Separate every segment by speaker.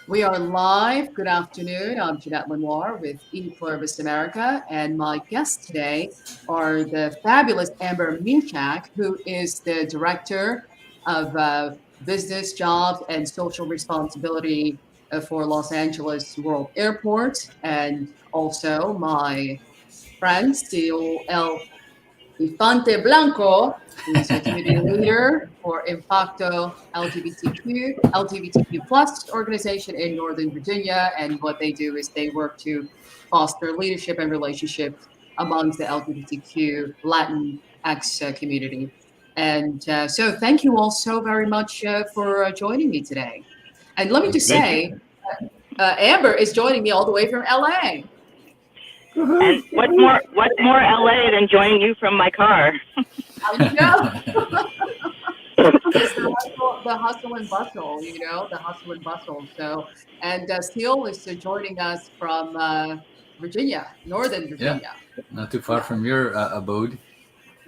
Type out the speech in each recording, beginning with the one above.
Speaker 1: We are live. Good afternoon. I'm Jeanette Lenoir with Inflection America, and my guests today are the fabulous Amber Meshack, who is the Director of Business, Jobs, and Social Responsibility for Los Angeles World Airport, and also my friend, Siul efanteblanco, who is a community leader for Impacto LGBTQ plus organization in Northern Virginia. And what they do is they work to foster leadership and relationships amongst the LGBTQ Latinx community. And so thank you all so very much for joining me today. And let me just
Speaker 2: Thank
Speaker 1: say, Amber is joining me all the way from LA.
Speaker 3: And what's more LA than joining you from my car?
Speaker 1: I know. It's the hustle and bustle, the hustle and bustle. So, and Siul is joining us from Virginia, Northern
Speaker 2: Yeah,
Speaker 1: Virginia.
Speaker 2: not too far from your abode.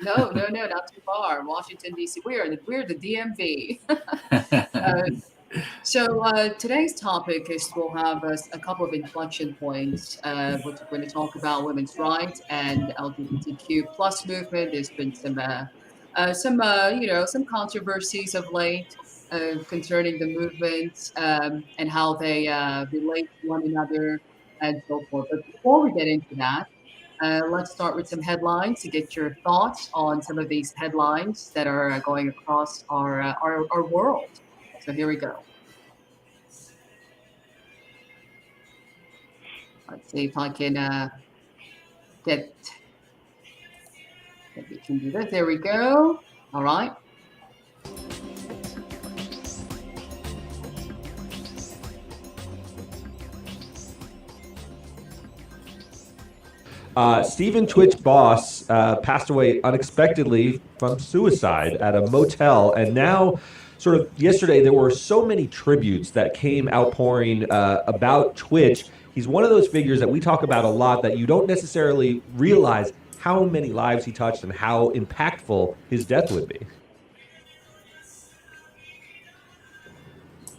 Speaker 1: No, not too far. Washington, D.C. We're the DMV. So today's topic is we'll have a couple of inflection points. We're going to talk about women's rights and LGBTQ plus movement. There's been some controversies of late concerning the movement and how they relate to one another and so forth. But before we get into that, let's start with some headlines to get your thoughts on some of these headlines that are going across our world. So here we go. Let's see if I can get, if we can do that. There we go. All right.
Speaker 4: Stephen Twitch Boss passed away unexpectedly from suicide at a motel. And now, sort of yesterday, there were so many tributes that came outpouring about Twitch. He's one of those figures that we talk about a lot that you don't necessarily realize how many lives he touched and how impactful his death would be.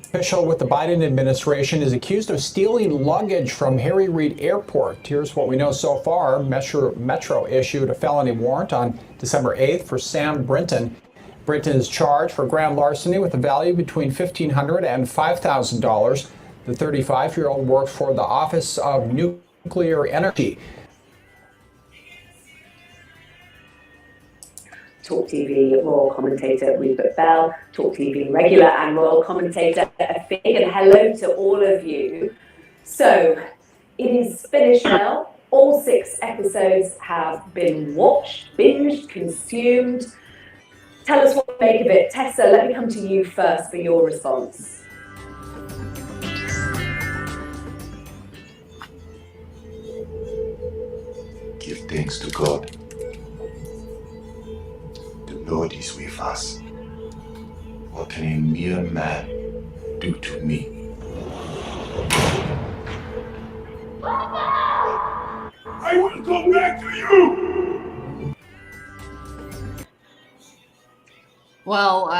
Speaker 5: Official with the Biden administration is accused of stealing luggage from Harry Reid Airport. Here's what we know so far. Metro issued a felony warrant on December 8th for Sambrinton. Brinton is charged for grand larceny with a value between $1,500 and $5,000. The 35-year-old works for the Office of Nuclear Energy.
Speaker 6: Talk TV royal commentator Rupert Bell, Talk TV regular and royal commentator Fig, and hello to all of you. So it is finished now. All 6 episodes have been watched, binged, consumed. Tell us what you make of it. Tessa, let me come to you first for your response.
Speaker 7: Give thanks to God. The Lord is with us. What can a mere man do to me? I will come back to you!
Speaker 1: Well,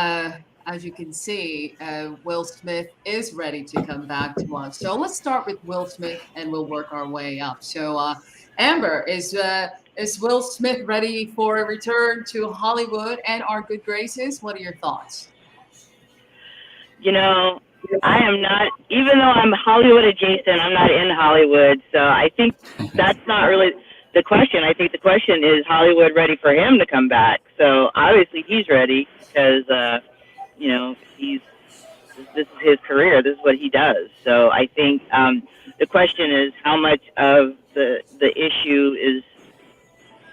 Speaker 1: as you can see, Will Smith is ready to come back to us. So let's start with Will Smith and we'll work our way up. So Amber, is Will Smith ready for a return to Hollywood and our good graces? What are your thoughts?
Speaker 3: You know, I am not, even though I'm Hollywood adjacent, I'm not in Hollywood. So I think that's not really the question. I think the question is Hollywood ready for him to come back? So obviously he's ready because, this is his career. This is what he does. So I think the question is how much of the issue is,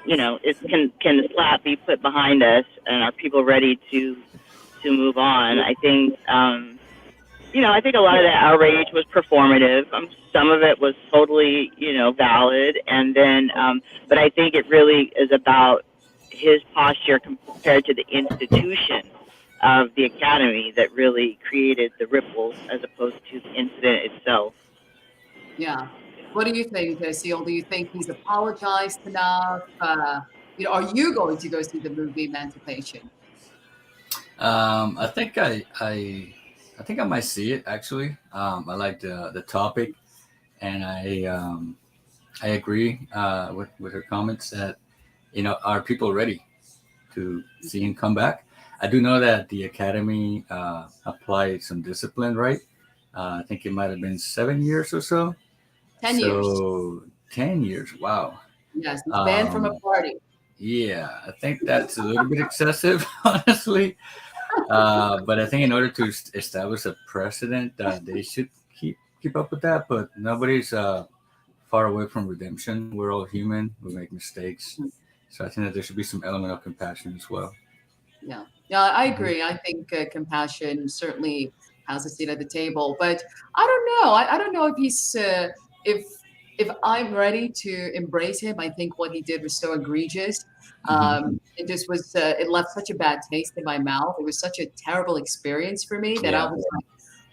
Speaker 3: can the slap be put behind us, and are people ready to move on? I think, I think a lot of that outrage was performative. Some of it was totally, valid. And then, but I think it really is about his posture compared to the institution of the academy that really created the ripples as opposed to the incident itself.
Speaker 1: Yeah. What do you think, Siul? Do you think he's apologized enough? Are you going to go see the movie Emancipation?
Speaker 2: I think I I think I might see it actually. I like the topic, and I agree with her comments that are people ready to see him come back? I do know that the academy applied some discipline, right? I think it might have been 7 years or so.
Speaker 1: 10 years.
Speaker 2: So 10 years. Wow.
Speaker 1: Yes, he's banned from a
Speaker 2: Um,
Speaker 1: party.
Speaker 2: yeah, I think that's a little bit excessive, honestly. But I think in order to establish a precedent, they should keep up with that. But nobody's far away from redemption. We're all human. We make mistakes. So I think that there should be some element of compassion as well.
Speaker 1: Yeah, yeah, I
Speaker 2: Mhm.
Speaker 1: agree. I think compassion certainly has a seat at the table, but I don't know. I don't know if he's if if I'm ready to embrace him. I think what he did was so egregious.
Speaker 2: Mhm.
Speaker 1: It just was. It left such a bad taste in my mouth. It was such a terrible experience for me that I
Speaker 2: Yeah.
Speaker 1: was like,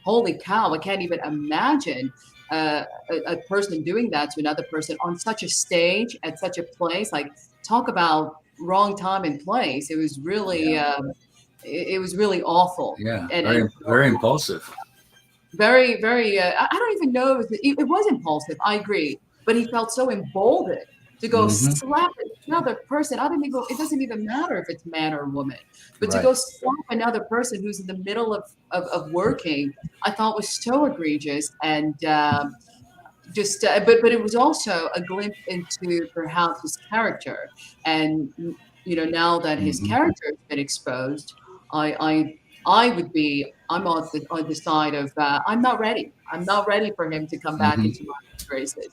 Speaker 1: "Holy cow! I can't even imagine." A person doing that to another person on such a stage at such a place, like talk about wrong time and place. It was really,
Speaker 2: Yeah.
Speaker 1: it was really awful,
Speaker 2: Yeah.
Speaker 1: and
Speaker 2: Very impulsive.
Speaker 1: very, very. I don't even know if it was impulsive. I agree, but he felt so emboldened to go
Speaker 2: Hmm.
Speaker 1: slap another person. I don't even. It doesn't even matter if it's man or woman, but to
Speaker 2: Right.
Speaker 1: go slap another person who's in the middle of working, I thought was so egregious and. Just but it was also a glimpse into perhaps his character and now that his
Speaker 2: Hmm.
Speaker 1: character has been exposed I would be I'm on the side of I'm not ready for him to come back
Speaker 2: Hmm.
Speaker 1: into my graces.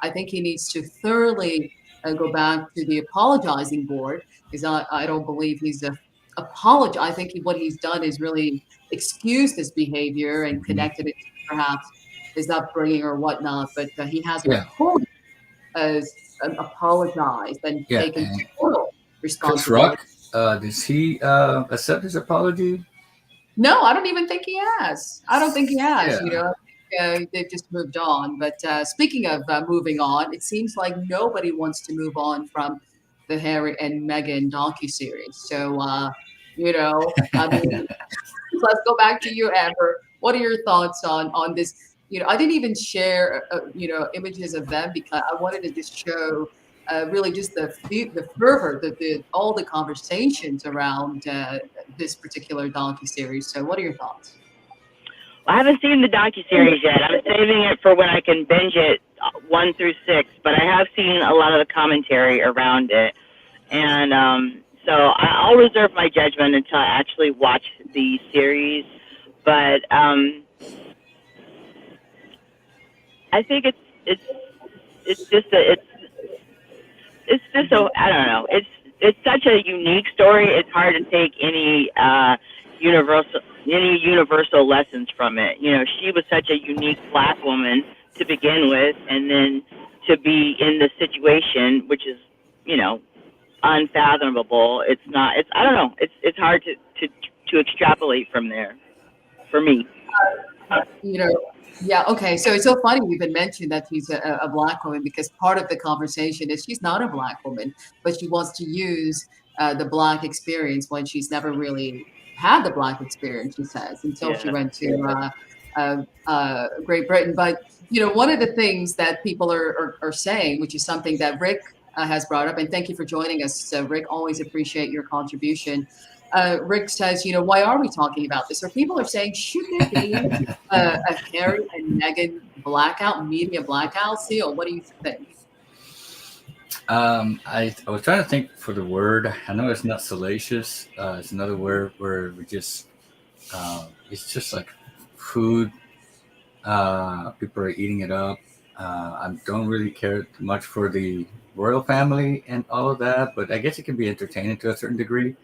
Speaker 1: I think he needs to thoroughly go back to the apologizing board because I don't believe he's a apologize. I think what he's done is really excused his behavior and
Speaker 2: Hmm.
Speaker 1: connected it to perhaps his upbringing or whatnot, but he hasn't
Speaker 2: Yeah.
Speaker 1: fully apologized and
Speaker 2: Yeah.
Speaker 1: taken
Speaker 2: And
Speaker 1: total
Speaker 2: Chris
Speaker 1: responsibility.
Speaker 2: Rock, does he accept his apology?
Speaker 1: No, I don't even think he has. I don't think he has.
Speaker 2: Yeah.
Speaker 1: They've just moved on. But speaking of moving on, it seems like nobody wants to move on from the Harry and Meghan docuseries. So, I mean, let's go back to you, Amber. What are your thoughts on this? I didn't even share images of them because I wanted to just show really just the fervor, all the conversations around this particular docuseries. So, what are your thoughts?
Speaker 3: I haven't seen the docuseries yet. I'm saving it for when I can binge it 1 through 6. But I have seen a lot of the commentary around it, and so I'll reserve my judgment until I actually watch the series. But I think it's just it's just so I don't know. It's such a unique story. It's hard to take universal any universal lessons from it. She was such a unique Black woman to begin with, and then to be in the situation, which is unfathomable. It's not. It's I don't know. It's hard to extrapolate from there for me.
Speaker 1: you know, yeah, okay. So it's so funny you even mentioned that she's a Black woman because part of the conversation is she's not a Black woman, but she wants to use the Black experience when she's never really had the Black experience, she says, until she
Speaker 3: Yeah.
Speaker 1: went to Great Britain. But, one of the things that people are saying, which is something that Rick has brought up, and thank you for joining us, Rick, always appreciate your contribution. Rick says, why are we talking about this? Or people are saying, should there be a Harry and Meghan blackout, media blackout? Seal, what do you think?
Speaker 2: I was trying to think for the word. I know it's not salacious. It's another word where we just it's just like food. People are eating it up. I don't really care too much for the royal family and all of that, but I guess it can be entertaining to a certain degree.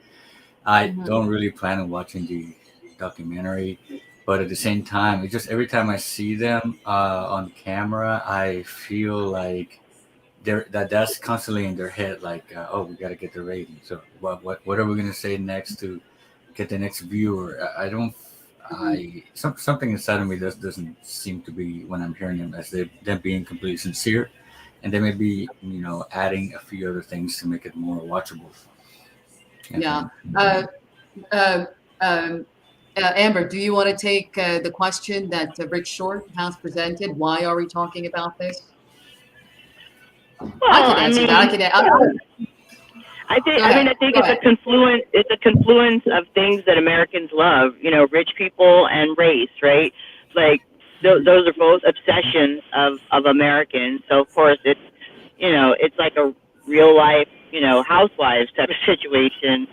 Speaker 2: I
Speaker 1: Mhm.
Speaker 2: don't really plan on watching the documentary, but at the same time, it's just every time I see them on camera, I feel like that's constantly in their head. Like, oh, we got to get the rating. So what are we gonna say next to get the next viewer? I don't.
Speaker 1: Mhm.
Speaker 2: Something inside of me doesn't seem to be when I'm hearing them as them being completely sincere, and they may be adding a few other things to make it more watchable. I
Speaker 1: Yeah.
Speaker 2: think.
Speaker 1: Uh, uh, um, Amber, do you want to take the question that Rick Short has presented? Why are we talking about this? I
Speaker 3: Well,
Speaker 1: can
Speaker 3: I
Speaker 1: answer that.
Speaker 3: mean, I think
Speaker 1: Go ahead.
Speaker 3: it's a confluence. It's a confluence of things that Americans love. You know, rich people and race, right? Like those are both obsessions of Americans. So of course it's it's like a real life housewives type of situation.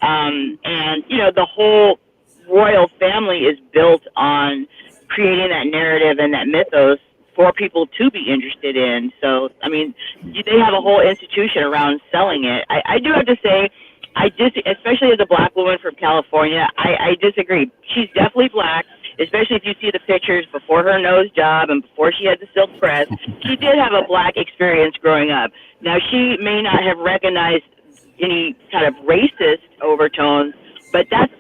Speaker 3: And the whole royal family is built on creating that narrative and that mythos for people to be interested in. So, I mean, they have a whole institution around selling it. I do have to say, especially as a black woman from California, I disagree. She's definitely black, especially if you see the pictures before her nose job and before she had the silk press. She did have a black experience growing up. Now, she may not have recognized any kind of racist overtones, but that's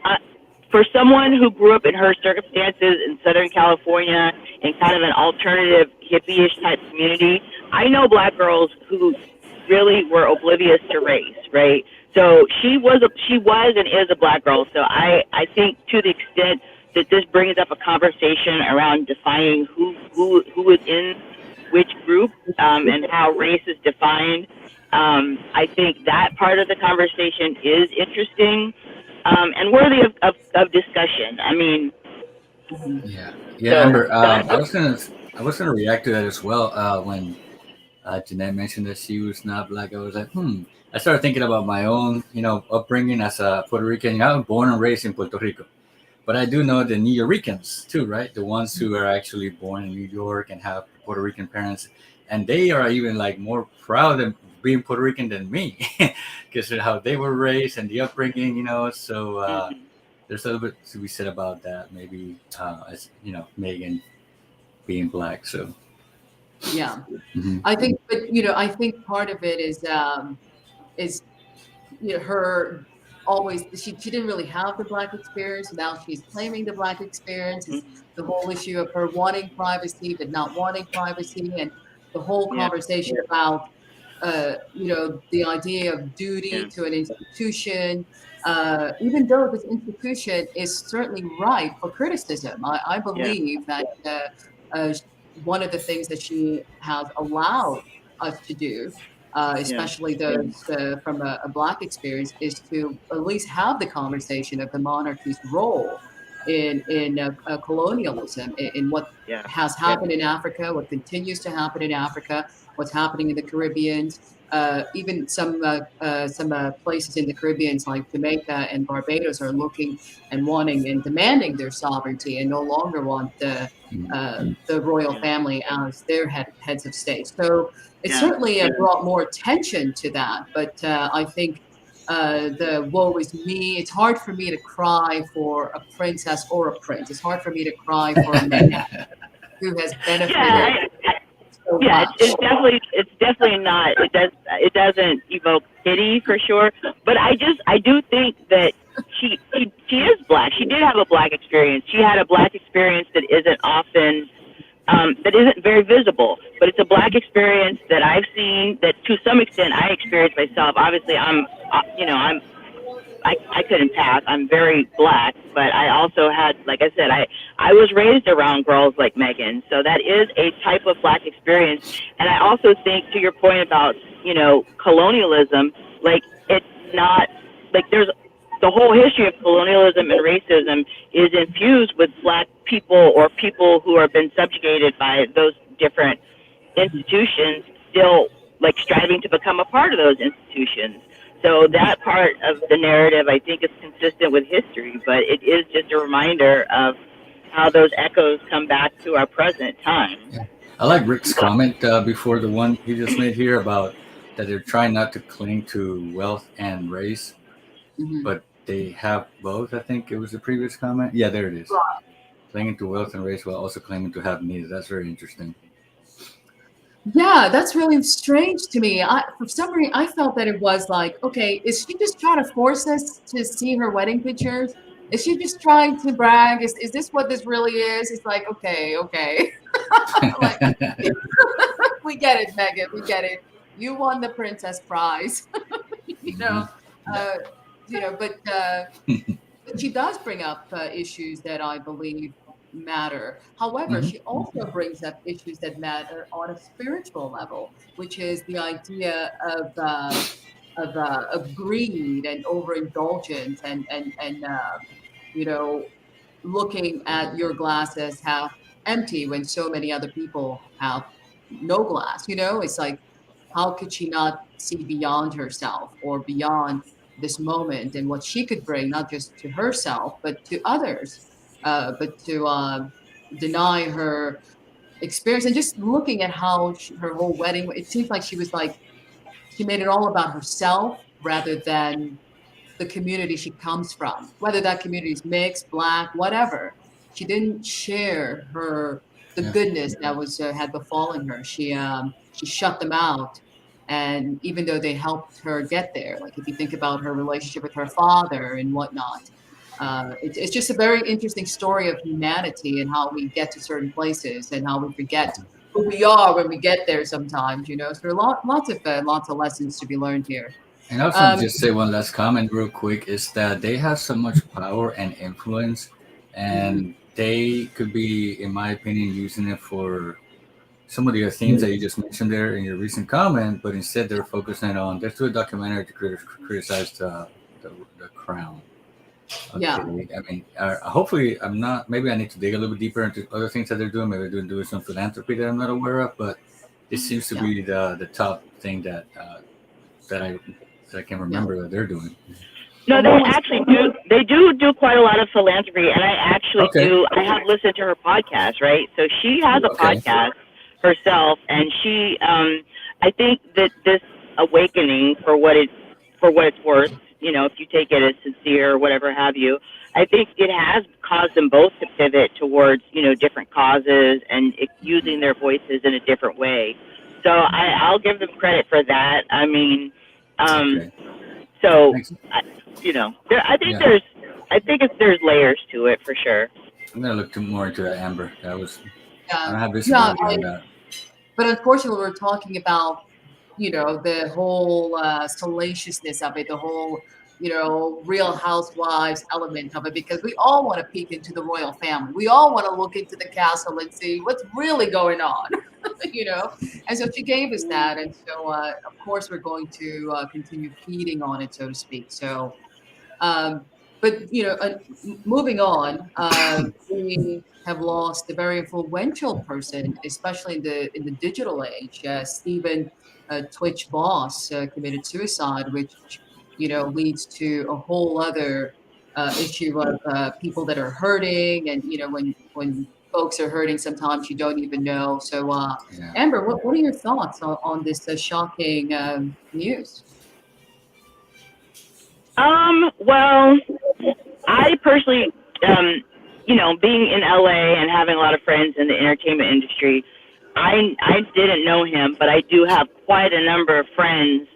Speaker 3: for someone who grew up in her circumstances in Southern California in kind of an alternative hippie-ish type community. I know black girls who really were oblivious to race, right? So she was and is a black girl. So I think to the extent that this brings up a conversation around defining who is in which group and how race is defined, I think that part of the conversation is interesting and worthy of discussion. I mean,
Speaker 2: Yeah,
Speaker 3: So-
Speaker 2: Amber. I was gonna react to that as well. When Jeanette mentioned that she was not black, I was like, I started thinking about my own, upbringing as a Puerto Rican. I was born and raised in Puerto Rico, but I do know the New Yorkers too, right? The ones who are actually born in New York and have Puerto Rican parents, and they are even like more proud of being Puerto Rican than me, because of how they were raised and the upbringing, So there's a little bit to be said about that. Maybe as Megan being black, so.
Speaker 1: Yeah,
Speaker 2: Mhm.
Speaker 1: I think, but I think part of it is her always she didn't really have the black experience. Now she's claiming the black experience. Is the whole issue of her wanting privacy but not wanting privacy, and the whole
Speaker 3: Yeah.
Speaker 1: conversation about the idea of duty
Speaker 3: Yeah.
Speaker 1: to an institution. Even though this institution is certainly ripe for criticism, I believe that one of the things that she has allowed us to do, especially those from a black experience, is to at least have the conversation of the monarchy's role in colonialism, in what
Speaker 3: Yeah.
Speaker 1: has happened in Africa, what continues to happen in Africa, what's happening in the Caribbean. Even some places in the Caribbean, like Jamaica and Barbados, are looking and wanting and demanding their sovereignty and no longer want the royal family as their heads of state. So it certainly brought more attention to that. But I think the woe is me. It's hard for me to cry for a princess or a prince. It's hard for me to cry for a man who has benefited.
Speaker 3: Yeah, it's definitely not. It doesn't evoke pity for sure. But I do think that she is black. She did have a black experience. She had a black experience that isn't often that isn't very visible. But it's a black experience that I've seen, that to some extent I experienced myself. Obviously, I couldn't pass. I'm very black, but I also had, like I said, I was raised around girls like Megan. So that is a type of black experience. And I also think, to your point about, colonialism, like it's not, like there's the whole history of colonialism and racism is infused with black people or people who have been subjugated by those different institutions, still like striving to become a part of those institutions. So that part of the narrative, I think, is consistent with history, but it is just a reminder of how those echoes come back to our present time.
Speaker 2: Yeah. I like Rick's comment before the one he just made here about that they're trying not to cling to wealth and race, but they have both. I think it was the previous comment. Yeah, there it is. Clinging to wealth and race while also claiming to have neither. That's very interesting.
Speaker 1: Yeah, that's really strange to me. For some reason, I felt that it was like, okay, is she just trying to force us to see her wedding pictures? Is she just trying to brag? Is this what this really is? It's like, okay. Like, we get it, Megan. We get it. You won the princess prize. But She does bring up issues that I believe matter. However,
Speaker 2: Hmm.
Speaker 1: she also brings up issues that matter on a spiritual level, which is the idea of greed and overindulgence and you know, looking at your glass as half empty when so many other people have no glass. It's like, how could she not see beyond herself or beyond this moment and what she could bring, not just to herself, but to others, but to deny her experience. And just looking at how her whole wedding, it seems like she was like, she made it all about herself rather than the community she comes from, whether that community is mixed, black, whatever. She didn't share the
Speaker 2: Yeah.
Speaker 1: goodness that was had befallen her. She shut them out, and even though they helped her get there, like if you think about her relationship with her father and whatnot, it's just a very interesting story of humanity and how we get to certain places and how we forget who we are when we get there. Sometimes, so there are lots of lessons to be learned here.
Speaker 2: And I also want to
Speaker 1: Um,
Speaker 2: just say one last comment real quick is that they have so much power and influence,
Speaker 1: mhm.
Speaker 2: and they could be, in my opinion, using it for some of the themes that you just mentioned there in your recent comment, but instead they're focusing on, let's do a documentary to criticize the crown.
Speaker 1: Yeah.
Speaker 2: Okay, I mean, hopefully I'm not, maybe I need to dig a little bit deeper into other things that they're doing. Maybe they're doing some philanthropy that I'm not aware of, but it seems to
Speaker 1: Yeah.
Speaker 2: be the top thing that I that I can
Speaker 1: Yeah.
Speaker 2: remember that they're doing.
Speaker 3: No,
Speaker 1: But
Speaker 3: they
Speaker 1: what was
Speaker 3: actually do. They do quite a lot of philanthropy, and I actually
Speaker 2: Okay.
Speaker 3: do. I have listened to her podcast, right? So she has a
Speaker 2: Okay.
Speaker 3: podcast herself, and she. I think that this awakening, for what it's worth, if you take it as sincere or whatever have you, I think it has caused them both to pivot towards different causes and using their voices in a different way. So I'll give them credit for that. I mean,
Speaker 2: Okay.
Speaker 3: so
Speaker 2: Thanks.
Speaker 3: I think
Speaker 2: Yeah,
Speaker 3: there's layers to it for sure.
Speaker 2: I'm gonna look more into that, Amber. I
Speaker 1: Yeah.
Speaker 2: don't have
Speaker 1: Yeah.
Speaker 2: visibility on that.
Speaker 1: But unfortunately, we're talking about, the whole salaciousness of it, the whole, Real Housewives element of it, because we all want to peek into the royal family. We all want to look into the castle and see what's really going on, you know? And so she gave us that. And so, of course, we're going to continue feeding on it, so to speak. So, um, but moving on, we have lost a very influential person, especially in the digital age. Stephen, Twitch boss, committed suicide, which leads to a whole other issue of people that are hurting, and when folks are hurting, sometimes you don't even know. So,
Speaker 2: Yeah.
Speaker 1: Amber, what are your thoughts on this shocking news?
Speaker 3: Well, I personally, being in LA and having a lot of friends in the entertainment industry, I didn't know him, but I do have quite a number of friends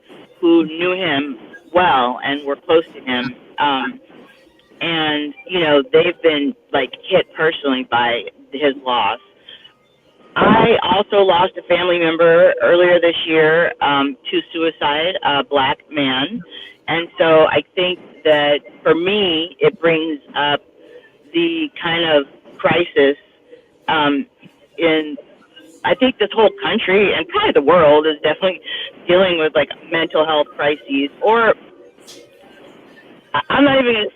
Speaker 3: who knew him well and were close to him. And they've been like hit personally by his loss. I also lost a family member earlier this year to suicide, a black man. And so I think that for me, it brings up the kind of crisis in, I think this whole country and probably the world is definitely dealing with like mental health crises. Or I'm not even going to,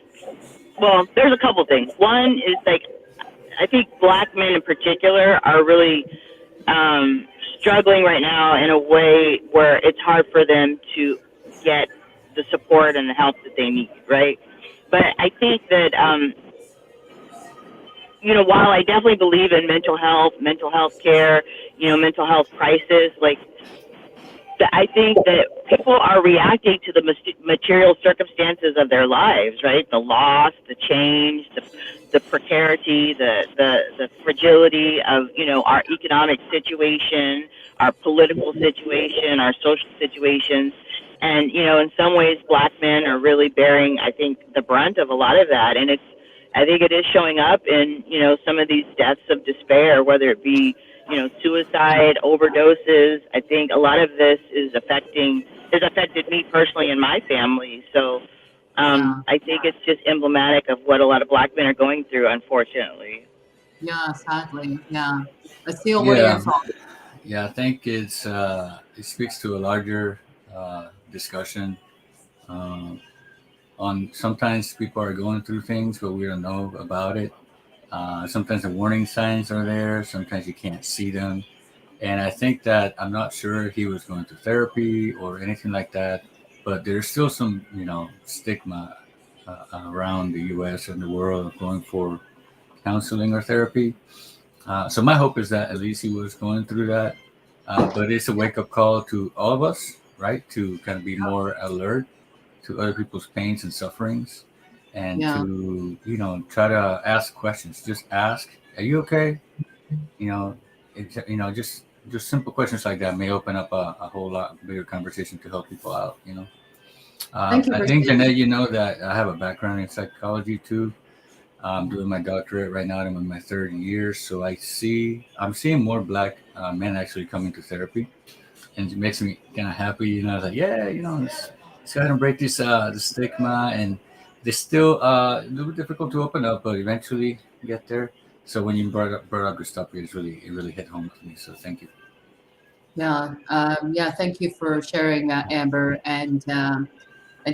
Speaker 3: well, there's a couple things. One is like, I think black men in particular are really struggling right now in a way where it's hard for them to get the support and the help that they need, right? But I think that, while I definitely believe in mental health care, mental health crisis, like, I think that people are reacting to the material circumstances of their lives, right? The loss, the change, the precarity, the fragility of, our economic situation, our political situation, our social situations. And, in some ways, black men are really bearing, I think, the brunt of a lot of that. And I think it is showing up in, some of these deaths of despair, whether it be, suicide, overdoses. I think a lot of this has affected me personally and my family. So,
Speaker 1: Yeah.
Speaker 3: I think it's just emblematic of what a lot of Black men are going through, unfortunately.
Speaker 1: Yeah, sadly. Yeah. Siul, what are your
Speaker 2: Yeah,
Speaker 1: thoughts?
Speaker 2: yeah. I think it speaks to a larger discussion um, on sometimes people are going through things, but we don't know about it. Sometimes the warning signs are there. Sometimes you can't see them. And I think that I'm not sure he was going to therapy or anything like that, but there's still some, stigma around the U.S. and the world going for counseling or therapy. So my hope is that at least he was going through that. But it's a wake up call to all of us, right? To kind of be more alert to other people's pains and sufferings, and
Speaker 1: Yeah.
Speaker 2: to try to ask questions. Just ask, "Are you okay?" You know, just simple questions like that may open up a whole lot bigger conversation to help people out.
Speaker 1: Thank you
Speaker 2: I
Speaker 1: for
Speaker 2: think
Speaker 1: sharing.
Speaker 2: Janae, that I have a background in psychology too. I'm doing my doctorate right now. I'm in my third year, so I'm seeing more Black men actually coming to therapy, and it makes me kind of happy. It's like, yeah, let's go ahead and break the stigma, and it's still a little difficult to open up, but eventually get there. So when you brought up this topic, it really hit home with me. So thank you.
Speaker 1: Yeah. Yeah. Thank you for sharing, Amber, and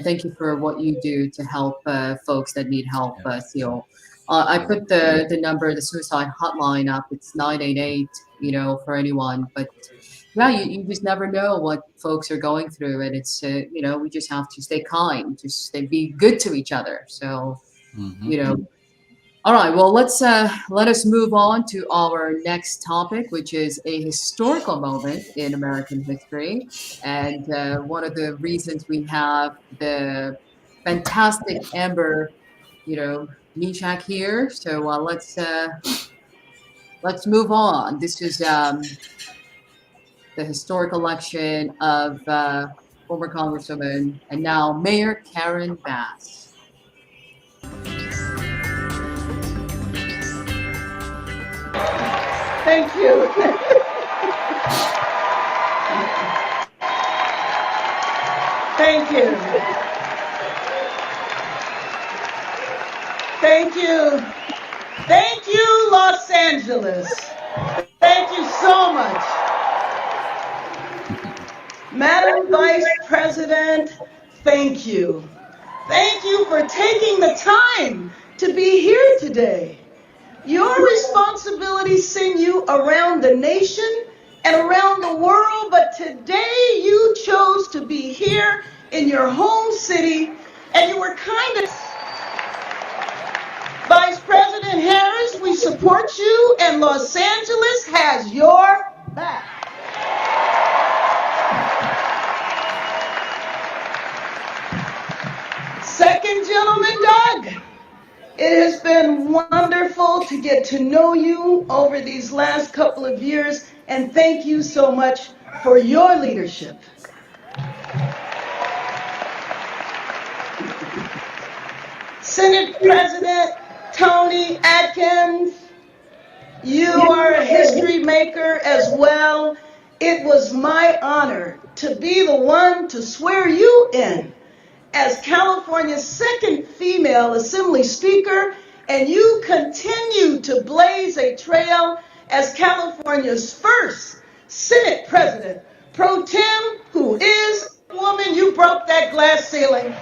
Speaker 1: thank you for what you do to help folks that need help,
Speaker 2: Yeah,
Speaker 1: Seal. I
Speaker 2: yeah,
Speaker 1: put the number, the suicide hotline up. It's 988, for anyone. But yeah, you just never know what folks are going through. And we just have to stay kind, just be good to each other. So,
Speaker 2: hmm
Speaker 1: you know, all right, well, let us move on to our next topic, which is a historical moment in American history. And one of the reasons we have the fantastic Amber, you know, Meshack here. So let's move on. This is the historic election of former Congresswoman and now Mayor Karen Bass.
Speaker 8: Thank you. Thank you. Thank you. Thank you, Los Angeles. Thank you so much. Madam Vice President, thank you. Thank you for taking the time to be here today. Your responsibilities send you around the nation and around the world, but today you chose to be here in your home city, and you were kind of. Vice President Harris, we support you, and Los Angeles has your back. Second gentleman, Doug. It has been wonderful to get to know you over these last couple of years, and thank you so much for your leadership. Senate President Tony Atkins, you are a history maker as well. It was my honor to be the one to swear you in as California's second female Assembly Speaker, and you continue to blaze a trail as California's first Senate President Pro Tem, who is a woman. You broke that glass ceiling.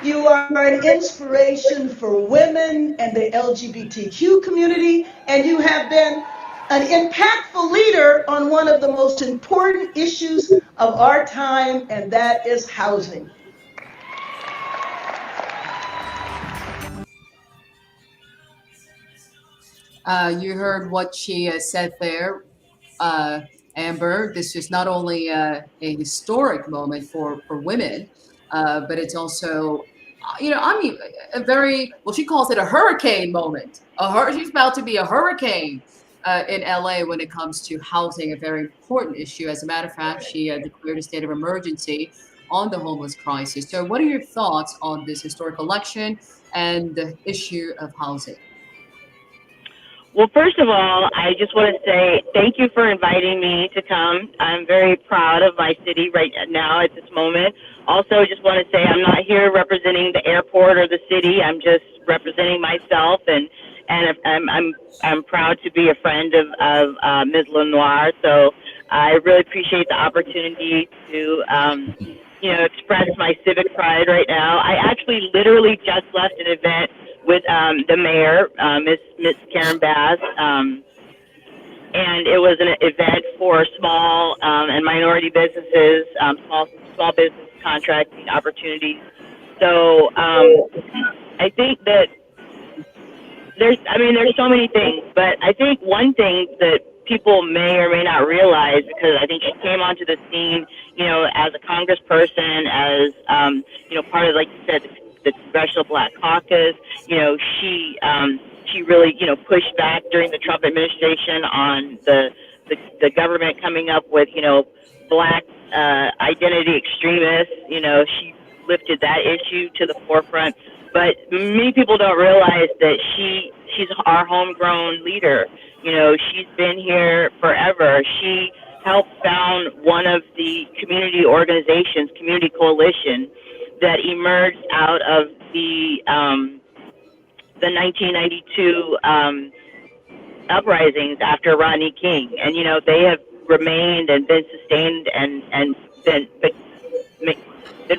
Speaker 8: You are an inspiration for women and the LGBTQ community, and you have been an impactful leader on one of the most important issues of our time, and that is housing.
Speaker 1: You heard what she said there, uh, Amber. This is not only a historic moment for women, but it's also, I mean, a very, well, she calls it a hurricane moment. She's about to be a hurricane in LA when it comes to housing, a very important issue. As a matter of fact, she declared a state of emergency on the homeless crisis. So, what are your thoughts on this historic election and the issue of housing?
Speaker 3: Well, first of all, I just want to say thank you for inviting me to come. I'm very proud of my city right now at this moment. Also, just want to say I'm not here representing the airport or the city. I'm just representing myself, and I'm proud to be a friend of Ms. Lenoir. So I really appreciate the opportunity to express my civic pride right now. I actually literally just left an event with the mayor, Miss Karenbass, and it was an event for small and minority businesses, small business contracting opportunities. So I think that there's so many things, but I think one thing that people may or may not realize, because I think she came onto the scene, as a congressperson, as part of, like you said, the Congressional Black Caucus. She really pushed back during the Trump administration on the government coming up with black identity extremists. She lifted that issue to the forefront, but many people don't realize that she's our homegrown leader. She's been here forever. She helped found one of the community organizations, Community Coalition, that emerged out of the 1992 uprisings after Rodney King, and they have remained and been sustained and been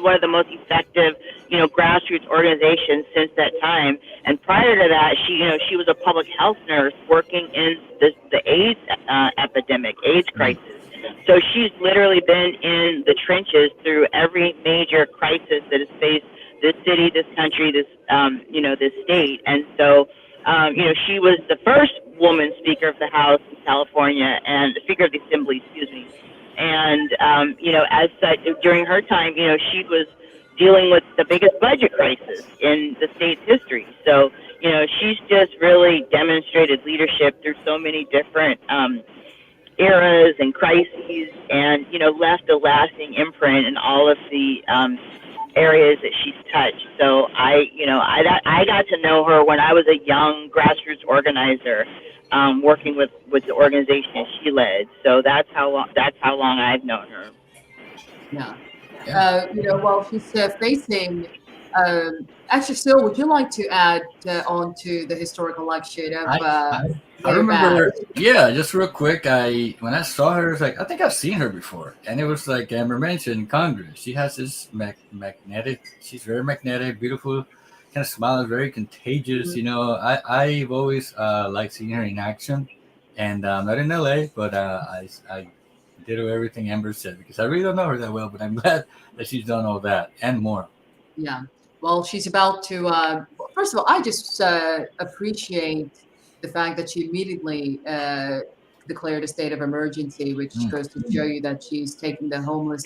Speaker 3: one of the most effective grassroots organizations since that time. And prior to that, she was a public health nurse working in the AIDS epidemic, AIDS crisis. So she's literally been in the trenches through every major crisis that has faced this city, this country, this this state. And so she was the first woman Speaker of the House in California and Speaker of the Assembly, excuse me. And as such, during her time, she was dealing with the biggest budget crisis in the state's history. So she's just really demonstrated leadership through so many different eras and crises, and left a lasting imprint in all of the areas that she's touched. So I got to know her when I was a young grassroots organizer, working with the organization she led. So that's how long I've known her.
Speaker 1: Yeah. While she's facing, actually, Siul, would you like to add on to the historic election of
Speaker 2: I remember, just real quick, when I saw her, I was like, I think I've seen her before. And it was like Amber mentioned in Congress. She has this she's very magnetic, beautiful, kind of smile, very contagious. I've always liked seeing her in action. And not in LA, but I did everything Amber said, because I really don't know her that well, but I'm glad that she's done all that and more.
Speaker 1: Yeah. Well, she's about to, first of all, I just appreciate the fact that she immediately declared a state of emergency, which goes to show you that she's taking the homeless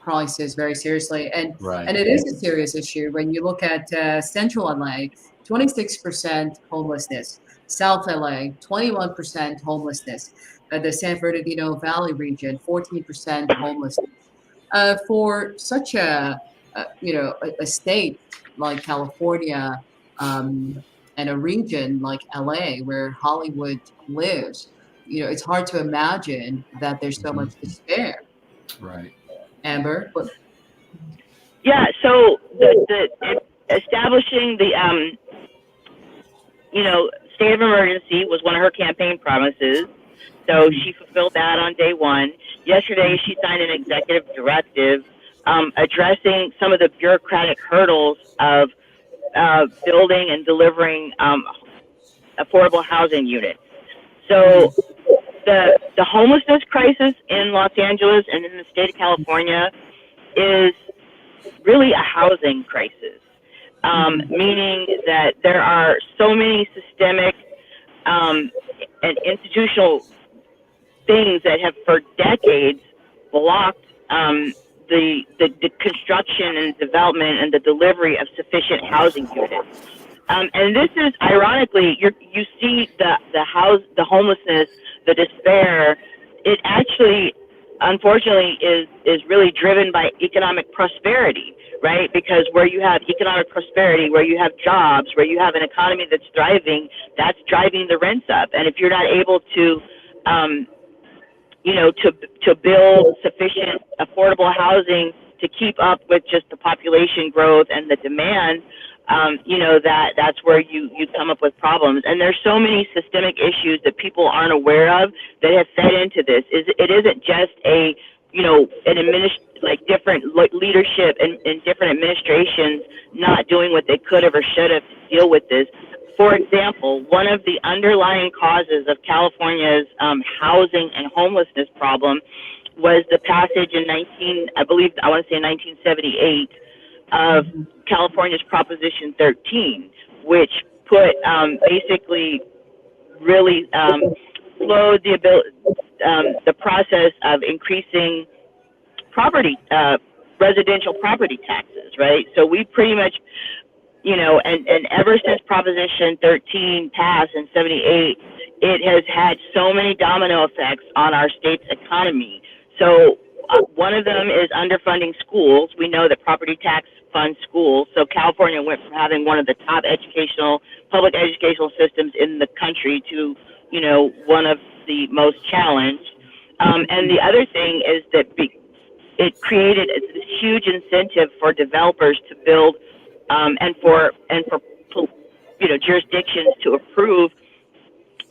Speaker 1: crisis very seriously. And it is a serious issue. When you look at Central LA, 26% homelessness. South LA, 21% homelessness. The San Bernardino Valley region, 14% homelessness. For such a state like California, and a region like LA where Hollywood lives, it's hard to imagine that there's so much despair.
Speaker 2: Right.
Speaker 1: Amber?
Speaker 3: Yeah, so the establishing the state of emergency was one of her campaign promises. So she fulfilled that on day one. Yesterday, she signed an executive directive addressing some of the bureaucratic hurdles of building and delivering affordable housing units. So the homelessness crisis in Los Angeles and in the state of California is really a housing crisis, meaning that there are so many systemic and institutional things that have for decades blocked the construction and development and the delivery of sufficient housing units. And this is, ironically, you see the homelessness, the despair. It actually unfortunately is really driven by economic prosperity, right? Because where you have economic prosperity, where you have jobs, where you have an economy that's thriving, that's driving the rents up. And if you're not able to, to build sufficient affordable housing to keep up with just the population growth and the demand, that's where you come up with problems. And there's so many systemic issues that people aren't aware of that have fed into this. It isn't just different leadership and different administrations not doing what they could have or should have to deal with this. For example, one of the underlying causes of California's housing and homelessness problem was the passage in 1978 of California's Proposition 13, which put basically really slowed the process of increasing residential property taxes, right? So we pretty much, and ever since Proposition 13 passed in 78, it has had so many domino effects on our state's economy. So one of them is underfunding schools. We know that property tax funds schools. So California went from having one of the top public educational systems in the country to, one of the most challenged. And the other thing is that it created this huge incentive for developers to build and for jurisdictions to approve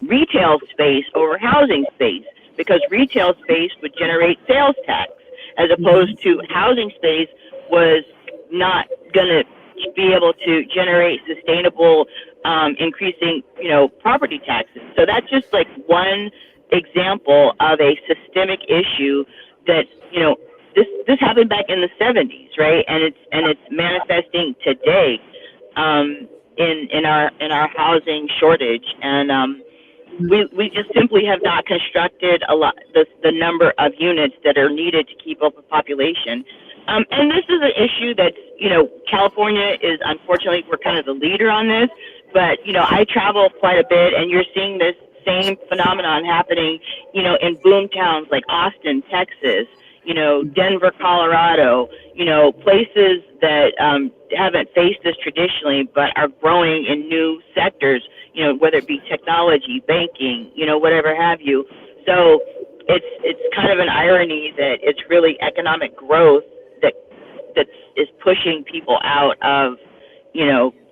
Speaker 3: retail space over housing space, because retail space would generate sales tax, as opposed to housing space was not going to be able to generate sustainable increasing property taxes. So that's just like one example of a systemic issue that this happened back in the 70s, right? And it's manifesting today in our housing shortage. And we just simply have not constructed the number of units that are needed to keep up with population. And this is an issue that's, California is, unfortunately, we're kind of the leader on this, but, I travel quite a bit, and you're seeing this same phenomenon happening, in boom towns like Austin, Texas, Denver, Colorado, places that haven't faced this traditionally, but are growing in new sectors, whether it be technology, banking, whatever have you. So it's kind of an irony that it's really economic growth that is pushing people out of,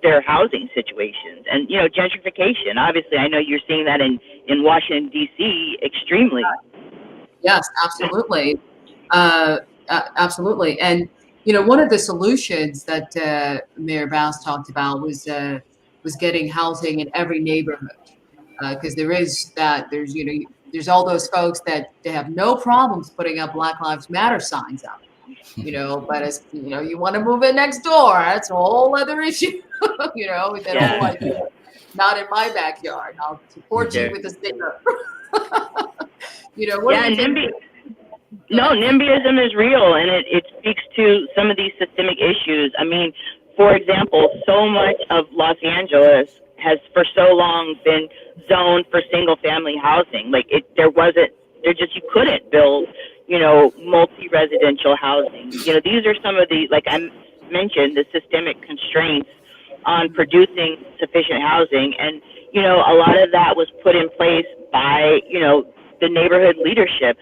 Speaker 3: their housing situations. And, gentrification, obviously, I know you're seeing that in Washington, D.C. extremely.
Speaker 1: Yes, absolutely. Absolutely. And, one of the solutions that Mayor Bass talked about was getting housing in every neighborhood. Because there's all those folks that they have no problems putting up Black Lives Matter signs up, but as you want to move in next door, that's a whole other issue. That whole idea, not in my backyard. I'll support you with a sticker.
Speaker 3: NIMBYism is real, and it speaks to some of these systemic issues. I mean, for example, so much of Los Angeles has for so long been zoned for single family housing. Like you couldn't build, multi-residential housing. These are some of the, like I mentioned, the systemic constraints on producing sufficient housing. And, a lot of that was put in place by, the neighborhood leadership.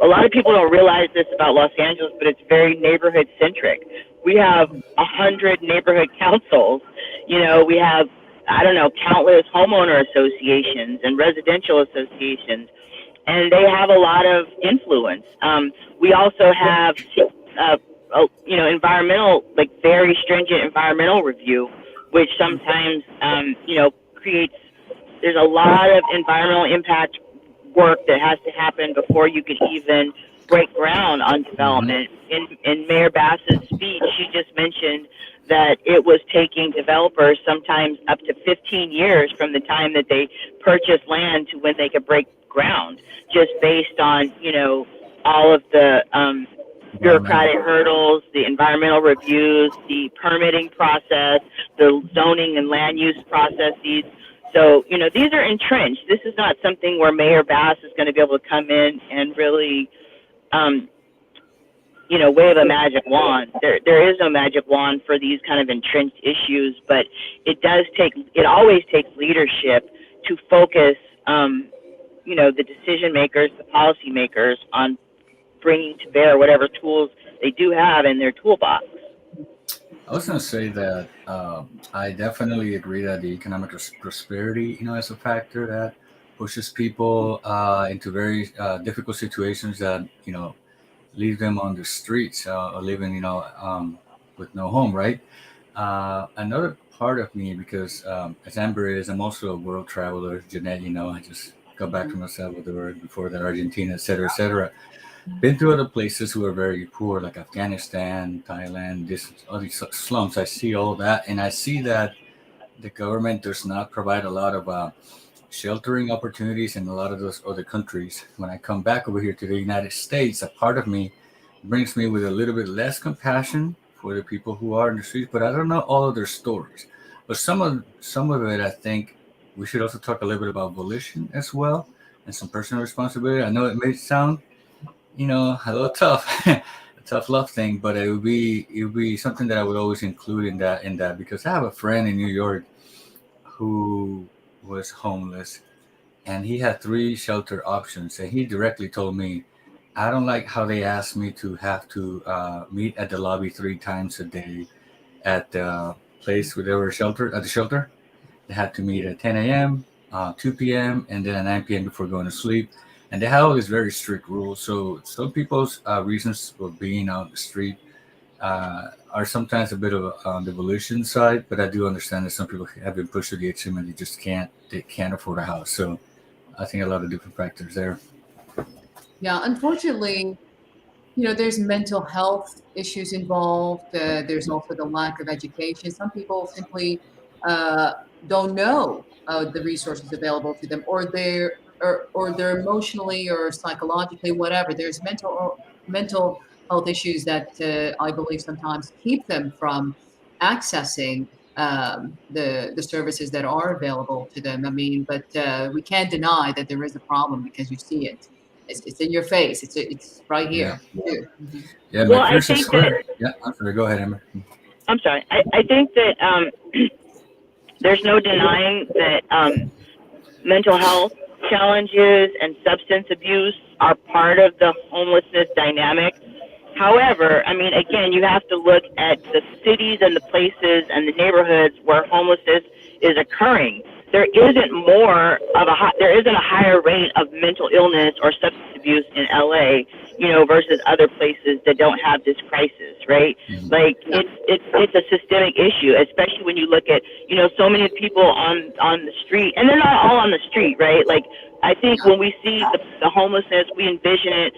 Speaker 3: A lot of people don't realize this about Los Angeles, but it's very neighborhood centric. We have 100 neighborhood councils. We have, countless homeowner associations and residential associations, and they have a lot of influence. We also have, environmental, very stringent environmental review, which sometimes, there's a lot of environmental impact work that has to happen before you can even break ground on development. In Mayor Bass's speech, she just mentioned that it was taking developers sometimes up to 15 years from the time that they purchased land to when they could break ground, just based on, all of the bureaucratic hurdles, the environmental reviews, the permitting process, the zoning and land use processes. So, these are entrenched. This is not something where Mayor Bass is going to be able to come in and really, wave a magic wand. There is no magic wand for these kind of entrenched issues, but it always takes leadership to focus, the decision makers, the policy makers on bringing to bear whatever tools they do have in their toolbox.
Speaker 2: I was going to say that I definitely agree that the economic prosperity, is a factor that pushes people into very difficult situations that, leave them on the streets or living, with no home, right? Another part of me, because as Amber is, I'm also a world traveler. Jeanette, I just got back from El Salvador, before that Argentina, et cetera, et cetera. Been to other places who are very poor, like Afghanistan, Thailand, all these slums. I see all that, and I see that the government does not provide a lot of sheltering opportunities in a lot of those other countries. When I come back over here to the United States, a part of me brings me with a little bit less compassion for the people who are in the streets, but I don't know all of their stories. But some of it, I think we should also talk a little bit about volition as well, and some personal responsibility. I know it may sound a little tough, a tough love thing, but it would be something that I would always include in that because I have a friend in New York who was homeless, and he had 3 shelter options, and he directly told me, I don't like how they asked me to have to meet at the lobby 3 times a day at the place where they were at the shelter. They had to meet at 10 a.m., 2 p.m., and then at 9 p.m. before going to sleep. And they have all these very strict rules. So some people's reasons for being out on the street are sometimes a bit of on the volition side, but I do understand that some people have been pushed to the extreme and they can't afford a house. So I think a lot of different factors there.
Speaker 1: Yeah, unfortunately, there's mental health issues involved. There's also the lack of education. Some people simply don't know the resources available to them, or they're emotionally or psychologically, whatever. There's mental health issues that I believe sometimes keep them from accessing the services that are available to them. I mean, but we can't deny that there is a problem because you see it. It's in your face. It's right here.
Speaker 2: Yeah,
Speaker 3: yeah,
Speaker 2: well, I think that. Yeah, I'm sorry. Go ahead, Emma.
Speaker 3: I'm sorry. I think that there's no denying that mental health challenges and substance abuse are part of the homelessness dynamic. However, I mean, again, you have to look at the cities and the places and the neighborhoods where homelessness is occurring. There isn't a higher rate of mental illness or substance abuse in LA, versus other places that don't have this crisis, right? Mm-hmm. Like it's a systemic issue, especially when you look at, so many people on the street, and they're not all on the street, right? Like I think when we see the homelessness, we envision it.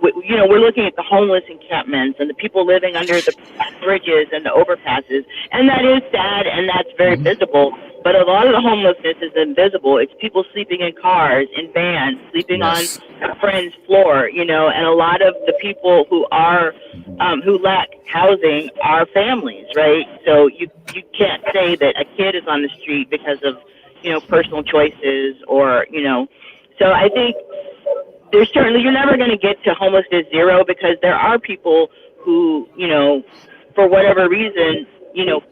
Speaker 3: We're looking at the homeless encampments and the people living under the bridges and the overpasses, and that is sad and that's very visible. But a lot of the homelessness is invisible. It's people sleeping in cars, in vans, sleeping on a friend's floor, and a lot of the people who are who lack housing are families, right? So you can't say that a kid is on the street because of personal choices or So I think there's certainly, you're never going to get to homelessness zero because there are people who, for whatever reason,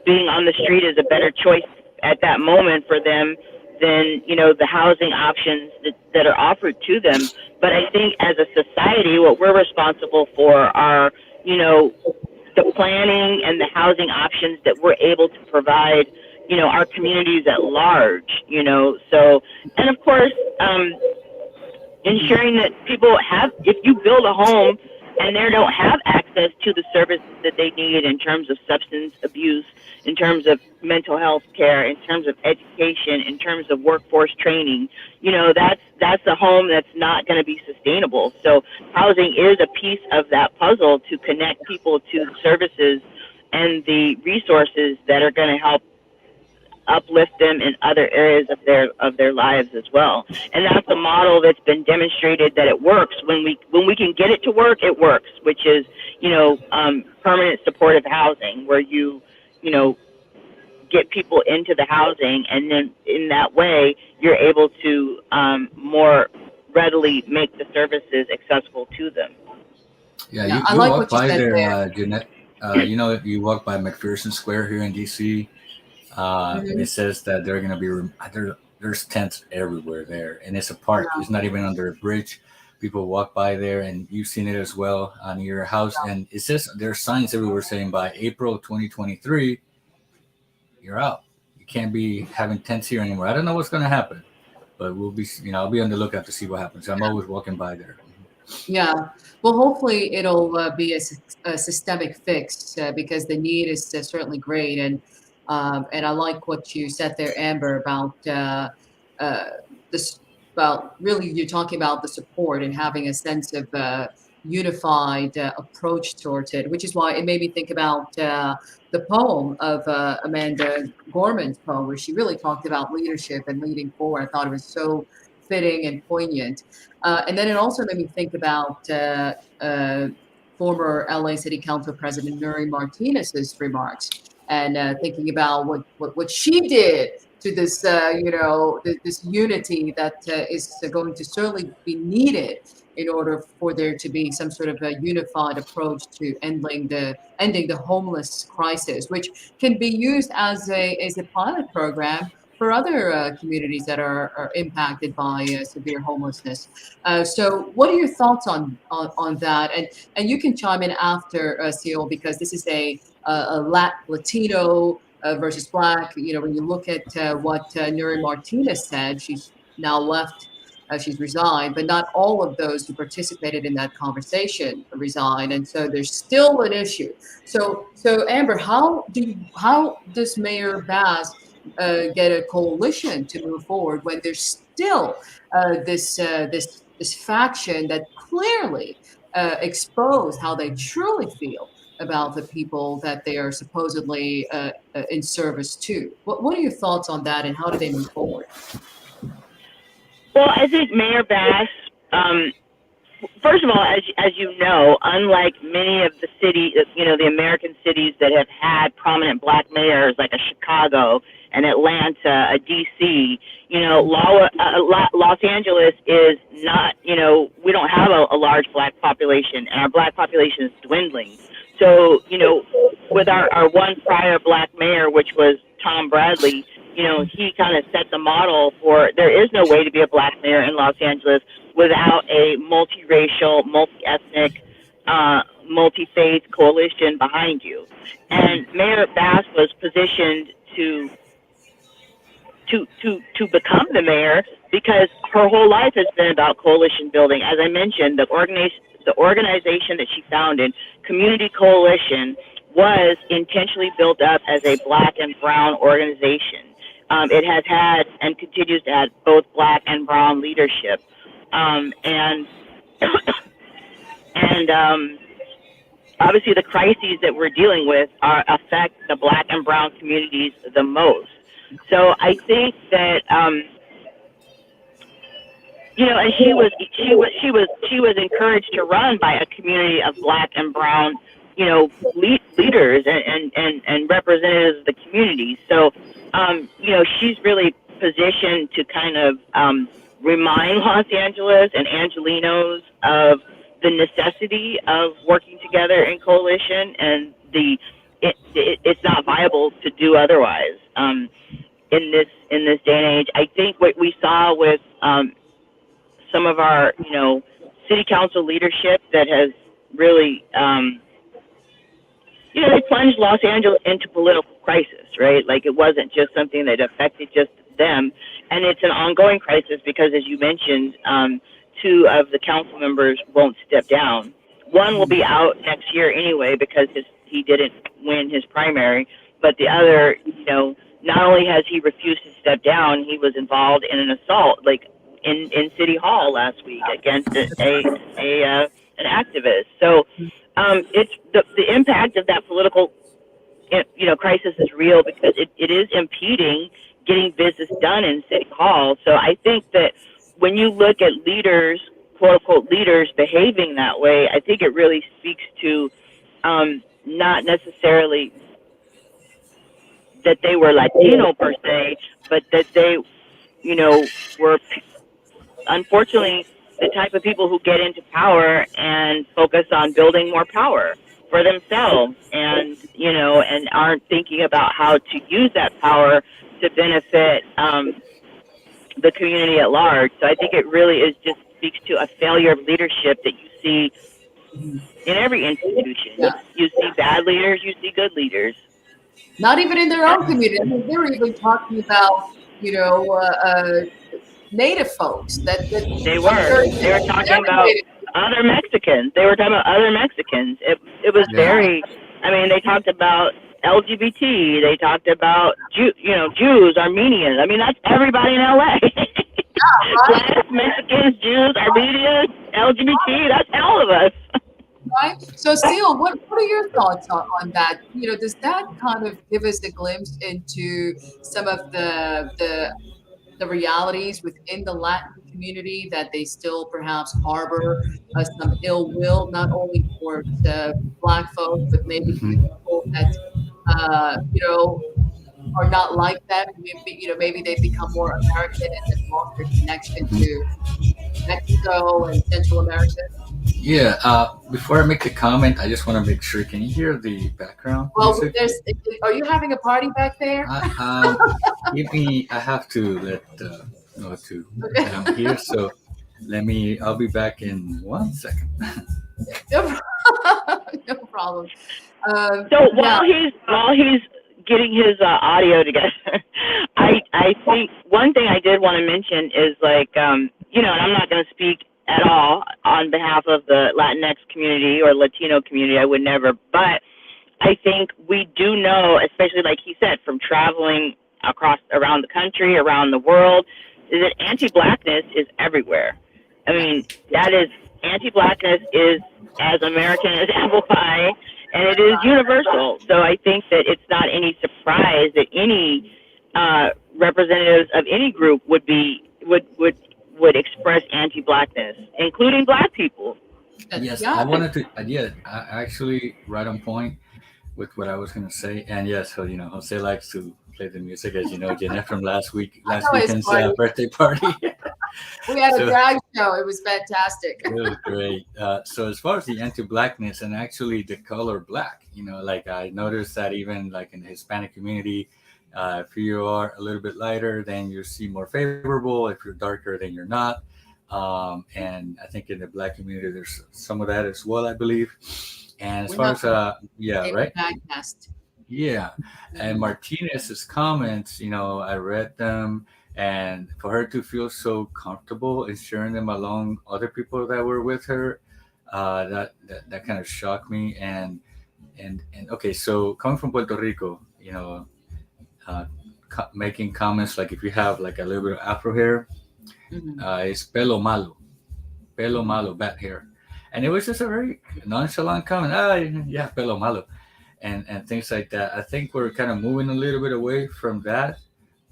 Speaker 3: being on the street is a better choice at that moment for them than, the housing options that are offered to them. But I think as a society, what we're responsible for are, the planning and the housing options that we're able to provide, our communities at large, So, and of course, ensuring that people have, if you build a home and they don't have access to the services that they need in terms of substance abuse, in terms of mental health care, in terms of education, in terms of workforce training, that's a home that's not going to be sustainable. So housing is a piece of that puzzle to connect people to the services and the resources that are going to help uplift them in other areas of their lives as well. And that's a model that's been demonstrated that it works. When we can get it to work, it works, which is, permanent supportive housing, where you get people into the housing, and then in that way you're able to more readily make the services accessible to them.
Speaker 2: Yeah,
Speaker 1: Yeah, I
Speaker 2: you
Speaker 1: like
Speaker 2: walk
Speaker 1: what you
Speaker 2: by
Speaker 1: said
Speaker 2: there,
Speaker 1: there.
Speaker 2: Jeanette. You know, if you walk by McPherson Square here in DC, and
Speaker 1: Hmm.
Speaker 2: it says that they're going to be there's tents everywhere there, and it's a park. It's not even under a bridge. People walk by there, and you've seen it as well on your house. And it says there are signs everywhere saying by April 2023, you're out. You can't be having tents here anymore. I don't know what's going to happen, but we'll be, I'll be on the lookout to see what happens. I'm always walking by there.
Speaker 1: Yeah. Well, hopefully it'll be a systemic fix because the need is certainly great, and I like what you said there, Amber, about uh, this. About really, you're talking about the support and having a sense of unified approach towards it, which is why it made me think about the poem of Amanda Gorman's poem, where she really talked about leadership and leading forward. I thought it was so fitting and poignant. And then it also made me think about former LA City Council President Nuri Martinez's remarks, and thinking about what she did to this, this unity that is going to certainly be needed in order for there to be some sort of a unified approach to ending the homeless crisis, which can be used as a pilot program for other communities that are impacted by severe homelessness. So, what are your thoughts on that? And you can chime in after Siul, because this is a Latino versus Black. You know, when you look at what Nuri Martinez said, she's now left. She's resigned, but not all of those who participated in that conversation resigned, and so there's still an issue. So Amber, how does Mayor Bass get a coalition to move forward when there's still this faction that clearly expose how they truly feel about the people that they are supposedly in service to? What are your thoughts on that, and how do they move forward?
Speaker 3: Well, I think Mayor Bass, first of all, as you know, unlike many of the the American cities that have had prominent Black mayors, like a Chicago, an Atlanta, a DC, Los Angeles is not, we don't have a large Black population, and our Black population is dwindling. So, with our one prior Black mayor, which was Tom Bradley, he kind of set the model for there is no way to be a Black mayor in Los Angeles without a multiracial, multi-ethnic, multi-faith coalition behind you. And Mayor Bass was positioned to become the mayor because her whole life has been about coalition building. As I mentioned, the organization that she founded, Community Coalition, was intentionally built up as a Black and brown organization. It has had and continues to have both Black and brown leadership. And obviously the crises that we're dealing with affect the Black and brown communities the most. So I think that and she was encouraged to run by a community of Black and brown leaders and representatives of the community. So she's really positioned to kind of remind Los Angeles and Angelenos of the necessity of working together in coalition, and it's not viable to do otherwise in this day and age. I think what we saw with some of our city council leadership that has really they plunged Los Angeles into political crisis, right? Like, it wasn't just something that affected just them, and it's an ongoing crisis because, as you mentioned, two of the council members won't step down. One will be out next year anyway because he didn't win his primary, but the other, not only has he refused to step down, he was involved in an assault, like in City Hall last week against an activist. So it's the impact of that political crisis is real because it is impeding getting business done in City Hall. So I think that when you look at leaders, quote unquote leaders, behaving that way, I think it really speaks to not necessarily that they were Latino per se, but that they were unfortunately the type of people who get into power and focus on building more power for themselves, and and aren't thinking about how to use that power to benefit the community at large. So I think it really is just speaks to a failure of leadership that you see in every institution.
Speaker 1: Yeah.
Speaker 3: You see bad leaders, you see good leaders.
Speaker 1: Not even in their own community. I mean, they were even talking about, Native folks.
Speaker 3: They were talking about other Mexicans. They were talking about other Mexicans. It was very. I mean, they talked about LGBT. They talked about Jews, Armenians. I mean, that's everybody in LA. Blacks, Mexicans, Jews, Armenians, LGBT. That's all of us.
Speaker 1: Right. So, Siul, what are your thoughts on that? Does that kind of give us a glimpse into some of the realities within the Latin community, that they still perhaps harbor some ill will, not only towards Black folks, but maybe people that are not like that. Maybe they've become more American and have lost their connection to Mexico and Central America.
Speaker 2: Yeah. Before I make a comment, I just want to make sure. Can you hear the background music?
Speaker 1: Are you having a party back there?
Speaker 2: Give me. I have to let know that I'm here. So I'll be back in 1 second.
Speaker 1: No problem.
Speaker 3: So while he's getting his audio together, I think one thing I did want to mention is and I'm not going to speak at all on behalf of the Latinx community or Latino community. I would never, but I think we do know, especially like he said, from traveling around the country, around the world, is that anti-Blackness is everywhere. I mean, anti-Blackness is as American as apple pie, and it is universal. So I think that it's not any surprise that any representatives of any group would express anti-Blackness, including Black people.
Speaker 2: Yes, I wanted to. Actually, right on point with what I was going to say. And yes, so Jose likes to play the music, as you know, Jeanette, from last weekend's birthday party.
Speaker 1: We had a drag show. It was fantastic.
Speaker 2: It was great. So as far as the anti-Blackness and actually the color Black, I noticed that even like in the Hispanic community, if you are a little bit lighter, then you're seen more favorable. If you're darker, then you're not. And I think in the Black community, there's some of that as well, I believe. And as far as right? Yeah. And Martinez's comments, I read them, and for her to feel so comfortable in sharing them along other people that were with her, that kind of shocked me. And okay, so coming from Puerto Rico, making comments like if you have like a little bit of afro hair, it's pelo malo, bad hair. And it was just a very nonchalant comment. Pelo malo, and things like that. I think we're kind of moving a little bit away from that,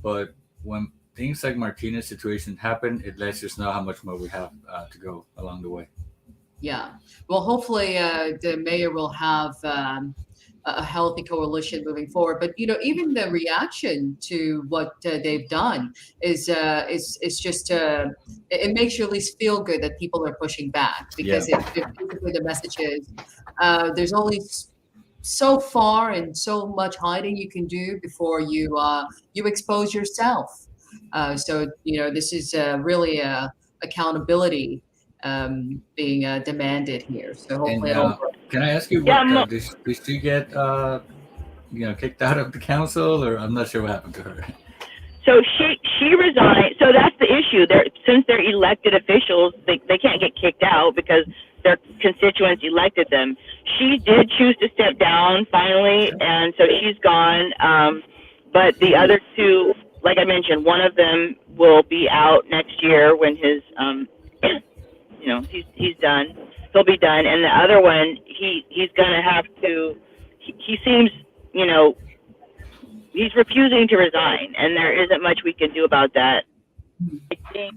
Speaker 2: but when things like Martinez's situation happen, it lets us know how much more we have to go along the way.
Speaker 1: Yeah. Well, hopefully the mayor will have a healthy coalition moving forward. But even the reaction to what they've done is just it makes you at least feel good that people are pushing back, because basically the message is there's only so far and so much hiding you can do before you expose yourself. So this is really accountability being demanded here. So hopefully
Speaker 2: can I ask you, did she get kicked out of the council, or I'm not sure what happened to her?
Speaker 3: So she resigned. So that's the issue. Since they're elected officials, they can't get kicked out because their constituents elected them. She did choose to step down finally, and so she's gone. But the other two, like I mentioned, one of them will be out next year when his he's done. He'll be done, and the other one, he's gonna have to. He seems, he's refusing to resign, and there isn't much we can do about that.
Speaker 9: I think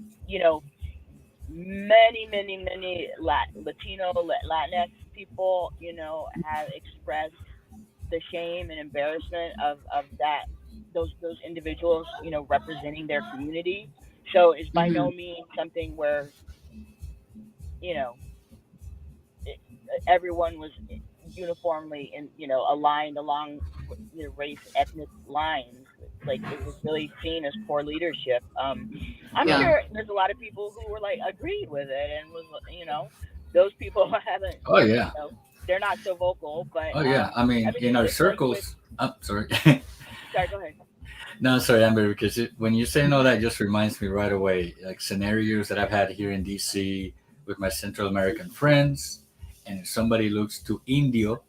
Speaker 9: many Latino, Latinx people, have expressed the shame and embarrassment of that those individuals, representing their community. So it's by no means something where you know, everyone was uniformly aligned along race ethnic lines. Like it was really seen as poor leadership. I'm sure there's a lot of people who were like agreed with it and was those people haven't.
Speaker 2: Oh yeah.
Speaker 9: They're not so vocal, but
Speaker 2: Oh yeah. I mean, in our circles. I'm sorry.
Speaker 9: Sorry, go ahead.
Speaker 2: No, sorry, Amber, because when you're saying all that, it just reminds me right away, like scenarios that I've had here in DC with my Central American friends. And if somebody looks too Indio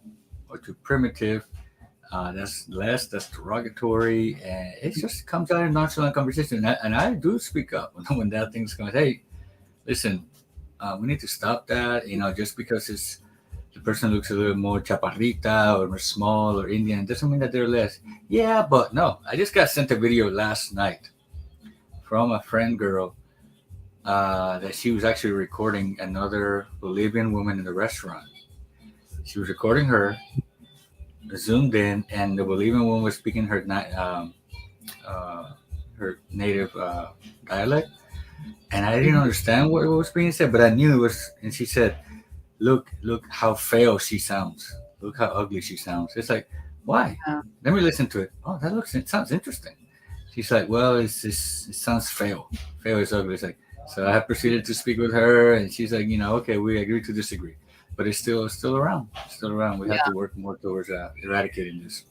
Speaker 2: or too primitive, that's derogatory. And it just comes out in nonchalant conversation. And I do speak up when that thing's going, hey, listen, we need to stop that. Just because the person looks a little more chaparrita or more small or Indian doesn't mean that they're less. Yeah, but no. I just got sent a video last night from a friend girl that she was actually recording another Bolivian woman in the restaurant. She was recording her, zoomed in, and the Bolivian woman was speaking her native dialect. And I didn't understand what was being said, but I knew it was, and she said, Look how fail she sounds. Look how ugly she sounds. It's like, why? Let me listen to it. Oh, it sounds interesting. She's like, well, it sounds fail. Fail is ugly. It's like, so I have proceeded to speak with her, and she's like, okay, we agree to disagree, but it's still around. It's still around. We have to work more towards eradicating this.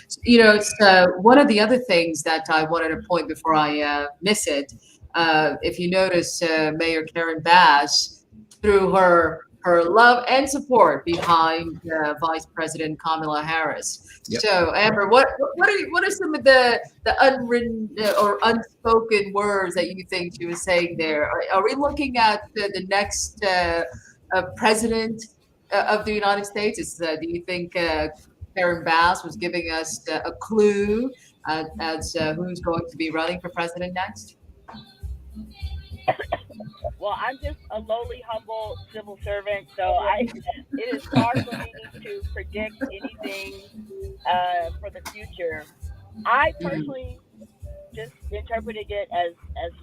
Speaker 1: So one of the other things that I wanted to point before I miss it, if you notice, Mayor Karen Bass, through her love and support behind Vice President Kamala Harris. Yep. So, Amber, what are some of the unwritten or unspoken words that you think she was saying there? Are we looking at the next president of the United States? Do you think Karen Bass was giving us a clue as who's going to be running for president next?
Speaker 9: Well, I'm just a lowly, humble civil servant, so it is hard for me to predict anything for the future. I personally just interpreted it as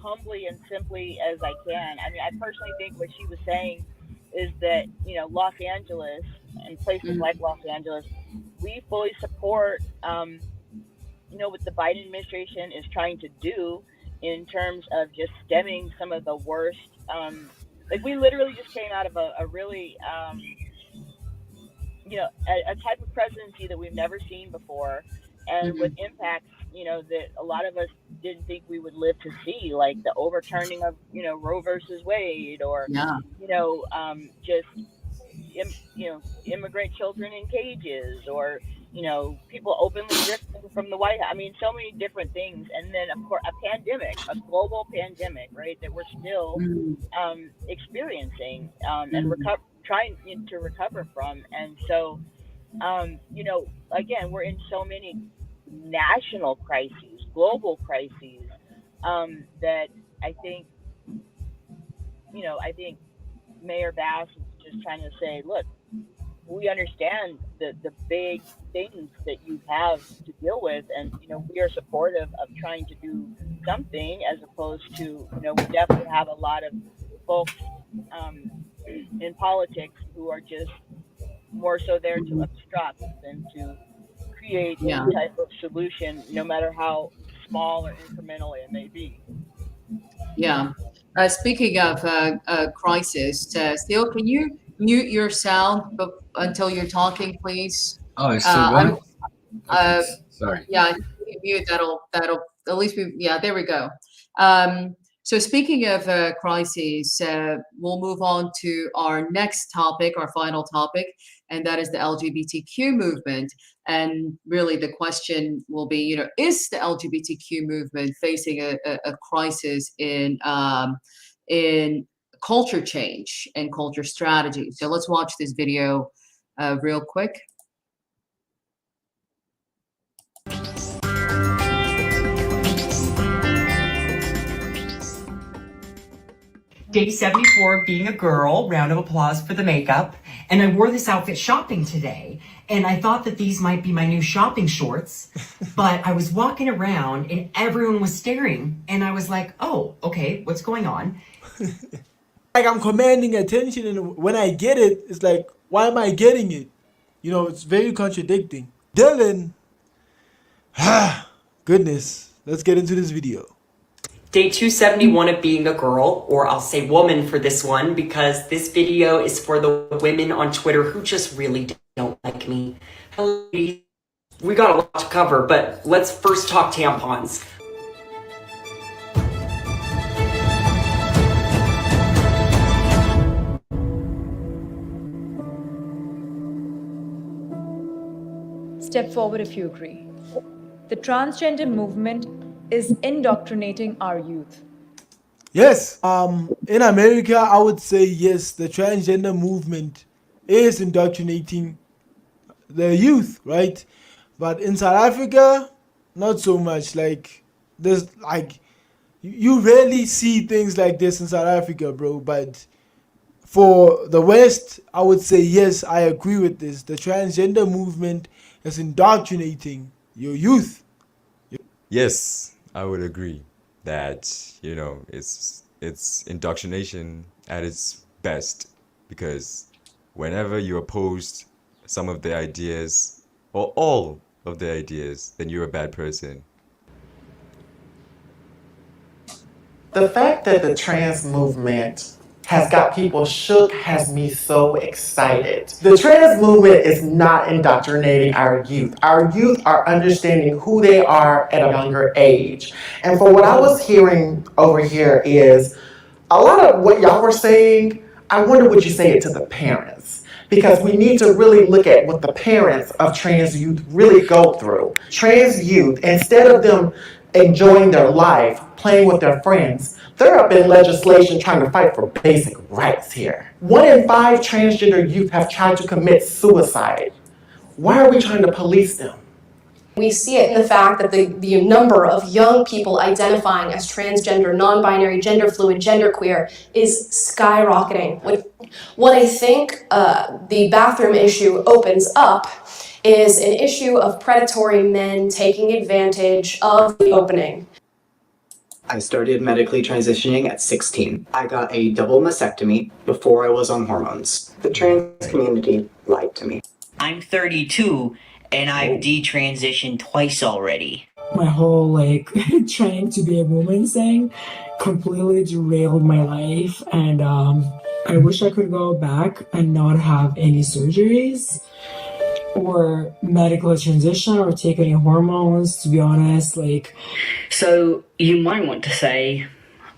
Speaker 9: humbly and simply as I can. I mean, I personally think what she was saying is that, Los Angeles and places like Los Angeles, we fully support, what the Biden administration is trying to do in terms of just stemming some of the worst. We literally just came out of a really, a type of presidency that we've never seen before, and with impacts, that a lot of us didn't think we would live to see, like the overturning of, Roe versus Wade, or, just, immigrant children in cages, or, people openly drifting from the White House. I mean, so many different things. And then, of course, a global pandemic, right, that we're still experiencing and trying to recover from. And so, again, we're in so many national crises, global crises, that I think Mayor Bass is just trying to say, look, we understand the big things that you have to deal with, and we are supportive of trying to do something, as opposed to we definitely have a lot of folks in politics who are just more so there to obstruct than to create any type of solution, no matter how small or incremental it may be.
Speaker 1: Yeah. Speaking of crisis, Siul, can you mute your sound until you're talking, please?
Speaker 2: Oh, it's still going? Sorry.
Speaker 1: Yeah, mute. That'll at least be, there we go. So speaking of crises, we'll move on to our next topic, our final topic, and that is the LGBTQ movement. And really the question will be, is the LGBTQ movement facing a crisis in culture change and culture strategy? So let's watch this video real quick.
Speaker 10: Day 74 being a girl, round of applause for the makeup. And I wore this outfit shopping today. And I thought that these might be my new shopping shorts. But I was walking around and everyone was staring. And I was like, oh, okay, what's going on?
Speaker 11: like I'm commanding attention, and when I get it, it's like, why am I getting it? You know, it's very contradicting. Dylan, goodness, let's get into this video.
Speaker 10: Day 271 of being a girl, or I'll say woman for this one, because this video is for the women on Twitter who just really don't like me. We got a lot to cover, but let's first talk tampons.
Speaker 12: Step forward if you agree. The transgender movement is indoctrinating our youth.
Speaker 11: Yes, in America, I would say yes, the transgender movement is indoctrinating the youth, right? But in South Africa, not so much. Like, there's like, you rarely see things like this in South Africa, bro. But for the West, I would say yes, I agree with this. The transgender movement is indoctrinating your youth.
Speaker 13: Yes, I would agree that, you know, it's indoctrination at its best, because whenever you oppose some of the ideas or all of the ideas, then you're a bad person.
Speaker 14: The fact that the trans movement has got people shook has me so excited. The trans movement is not indoctrinating our youth. Our youth are understanding who they are at a younger age. And for what I was hearing over here is a lot of what y'all were saying, I wonder would you say it to the parents? Because we need to really look at what the parents of trans youth really go through. Trans youth, instead of them enjoying their life, playing with their friends, they're up in legislation trying to fight for basic rights here. 1 in 5 transgender youth have tried to commit suicide. Why are we trying to police them?
Speaker 15: We see it in the fact that the number of young people identifying as transgender, non-binary, gender fluid, genderqueer is skyrocketing. What I think the bathroom issue opens up is an issue of predatory men taking advantage of the opening.
Speaker 16: I started medically transitioning at 16. I got a double mastectomy before I was on hormones. The trans community lied to me.
Speaker 17: I'm 32 and I've detransitioned twice already.
Speaker 18: My whole trying to be a woman thing completely derailed my life, and I wish I could go back and not have any surgeries or medical transition or take any hormones, to be honest.
Speaker 17: So you might want to say,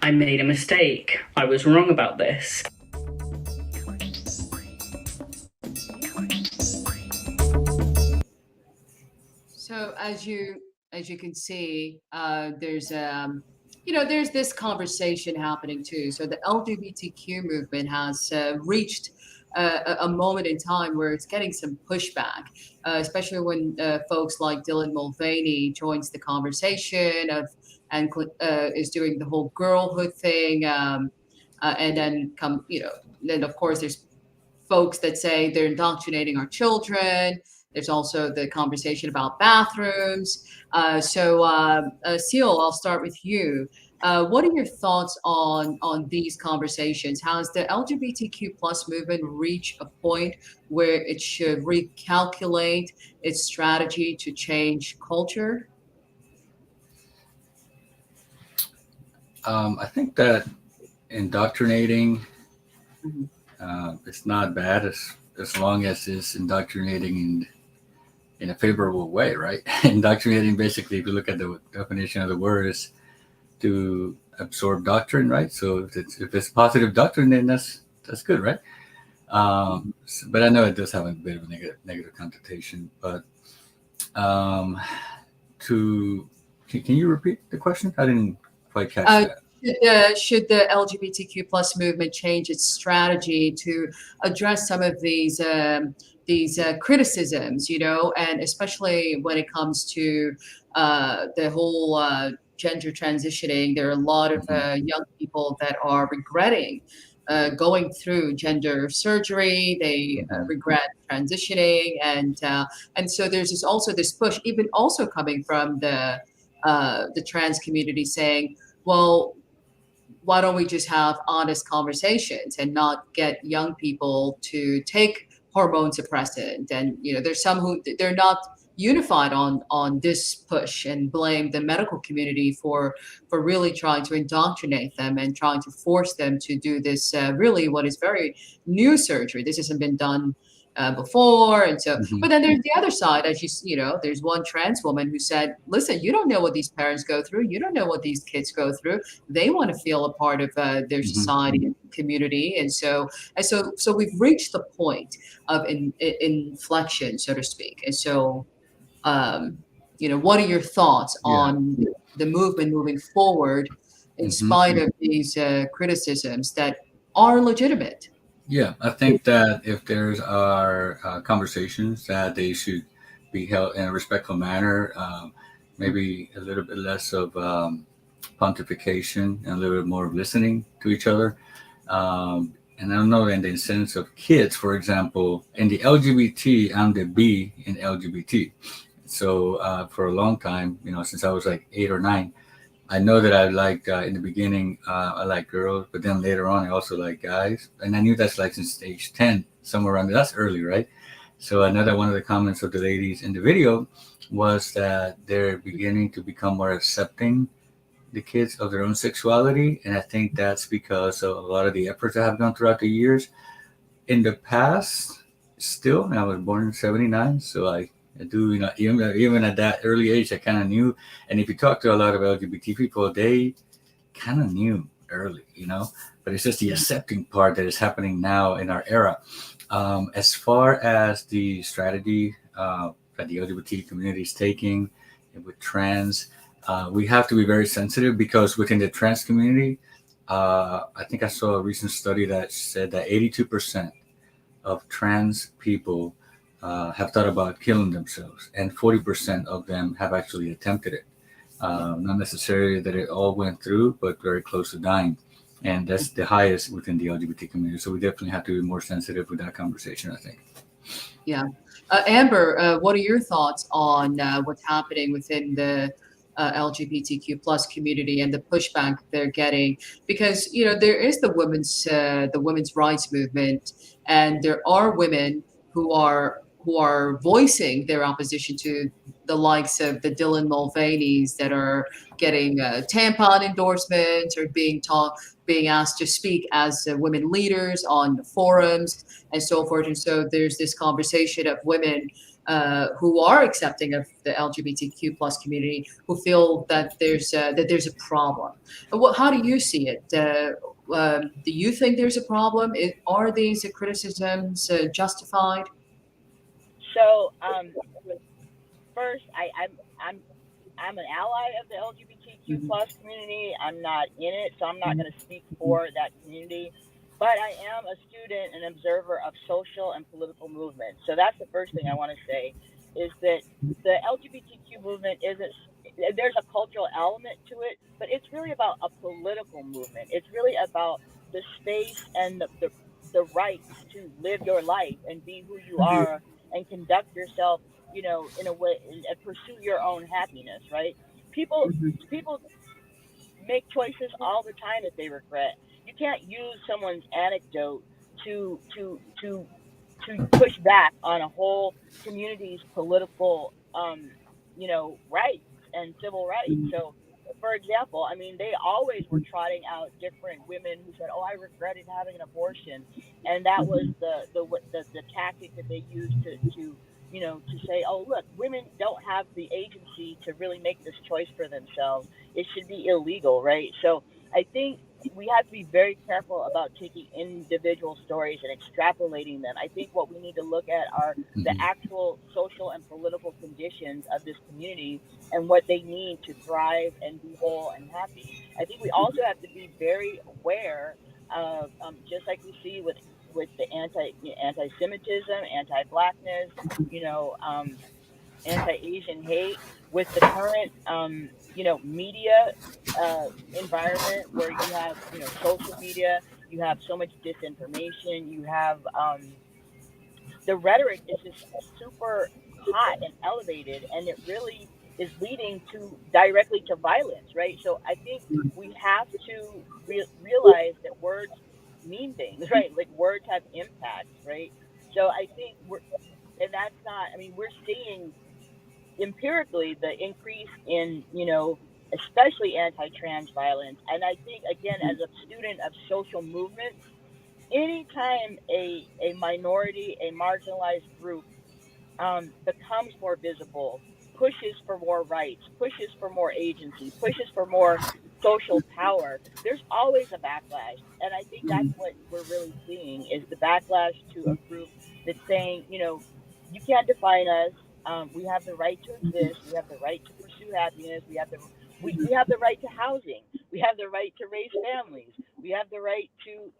Speaker 17: I made a mistake. I was wrong about this.
Speaker 1: So as you can see, there's there's this conversation happening too. So the LGBTQ movement has reached a moment in time where it's getting some pushback, especially when folks like Dylanmulvaney joins the conversation and is doing the whole girlhood thing, and then then of course there's folks that say they're indoctrinating our children. There's also the conversation about bathrooms. Siul, I'll start with you. What are your thoughts on these conversations? Has the LGBTQ plus movement reached a point where it should recalculate its strategy to change culture?
Speaker 2: I think that indoctrinating, it's not bad as long as it's indoctrinating in a favorable way, right? Indoctrinating, basically, if you look at the definition of the word, is to absorb doctrine, right? So if it's positive doctrine, then that's good, right? But I know it does have a bit of a negative connotation. But can you repeat the question? I didn't quite catch that.
Speaker 1: Should the LGBTQ plus movement change its strategy to address some of these criticisms, and especially when it comes to the whole gender transitioning? There are a lot of young people that are regretting going through gender surgery. They regret transitioning, and so there's also this push, even also coming from the trans community, saying, well, why don't we just have honest conversations and not get young people to take hormone suppressant? And there's some who they're not unified on this push and blame the medical community for really trying to indoctrinate them and trying to force them to do this really what is very new surgery. This hasn't been done before. And so, but then there's the other side, as there's one trans woman who said, listen, you don't know what these parents go through. You don't know what these kids go through. They want to feel a part of their society and community. And so we've reached the point of inflection, so to speak. And so, what are your thoughts on the movement moving forward in spite of these criticisms that are legitimate?
Speaker 2: Yeah, I think that if there's conversations that they should be held in a respectful manner, maybe a little bit less of pontification and a little bit more of listening to each other. And I don't know, in the sense of kids, for example, in the LGBT, I'm the B in LGBT. So for a long time, since I was like 8 or 9, I know that I liked, in the beginning, I liked girls, but then later on, I also liked guys. And I knew that's like since age 10, somewhere around there. That's early, right? So another one of the comments of the ladies in the video was that they're beginning to become more accepting, the kids, of their own sexuality. And I think that's because of a lot of the efforts that have gone throughout the years. In the past, still, I was born in 79, so I do, even at that early age, I kind of knew. And if you talk to a lot of LGBT people, they kind of knew early, but it's just the accepting part that is happening now in our era. As far as the strategy that the LGBT community is taking with trans, we have to be very sensitive, because within the trans community, I think I saw a recent study that said that 82% of trans people have thought about killing themselves, and 40% of them have actually attempted it. Not necessarily that it all went through, but very close to dying. And that's the highest within the LGBT community. So we definitely have to be more sensitive with that conversation, I think.
Speaker 1: Yeah. Amber, what are your thoughts on what's happening within the LGBTQ plus community and the pushback they're getting? Because there is the women's rights movement, and there are women who are voicing their opposition to the likes of the Dylanmulvaneys that are getting tampon endorsements or being asked to speak as women leaders on forums and so forth. And so there's this conversation of women who are accepting of the LGBTQ plus community, who feel that there's a problem. How do you see it? Do you think there's a problem? Are these criticisms justified?
Speaker 9: So first, I'm an ally of the LGBTQ plus community. I'm not in it, so I'm not going to speak for that community. But I am a student and observer of social and political movements. So that's the first thing I want to say, is that the LGBTQ movement there's a cultural element to it, but it's really about a political movement. It's really about the space and the rights to live your life and be who you are and conduct yourself, in a way, and pursue your own happiness, right? People make choices all the time that they regret. You can't use someone's anecdote to push back on a whole community's political, rights and civil rights. So, for example, they always were trotting out different women who said, "Oh, I regretted having an abortion," and that was the tactic that they used to say, "Oh, look, women don't have the agency to really make this choice for themselves. It should be illegal," right? So I think we have to be very careful about taking individual stories and extrapolating them. I think what we need to look at are the actual social and political conditions of this community and what they need to thrive and be whole and happy. I think we also have to be very aware of, just like we see with the anti-Semitism, anti-Blackness, anti-Asian hate, with the current, media environment where you have, social media, you have so much disinformation, you have the rhetoric is just super hot and elevated, and it really is leading to directly to violence, right? So I think we have to realize that words mean things, right? Like words have impacts, right? So I think and that's not, I mean, we're seeing empirically the increase in, especially anti-trans violence. And I think, again, as a student of social movements, anytime a minority, a marginalized group becomes more visible, pushes for more rights, pushes for more agency, pushes for more social power, there's always a backlash. And I think that's what we're really seeing is the backlash to a group that's saying, you can't define us. We have the right to exist. We have the right to pursue happiness. We have the right to housing. We have the right to raise families. We have the right to,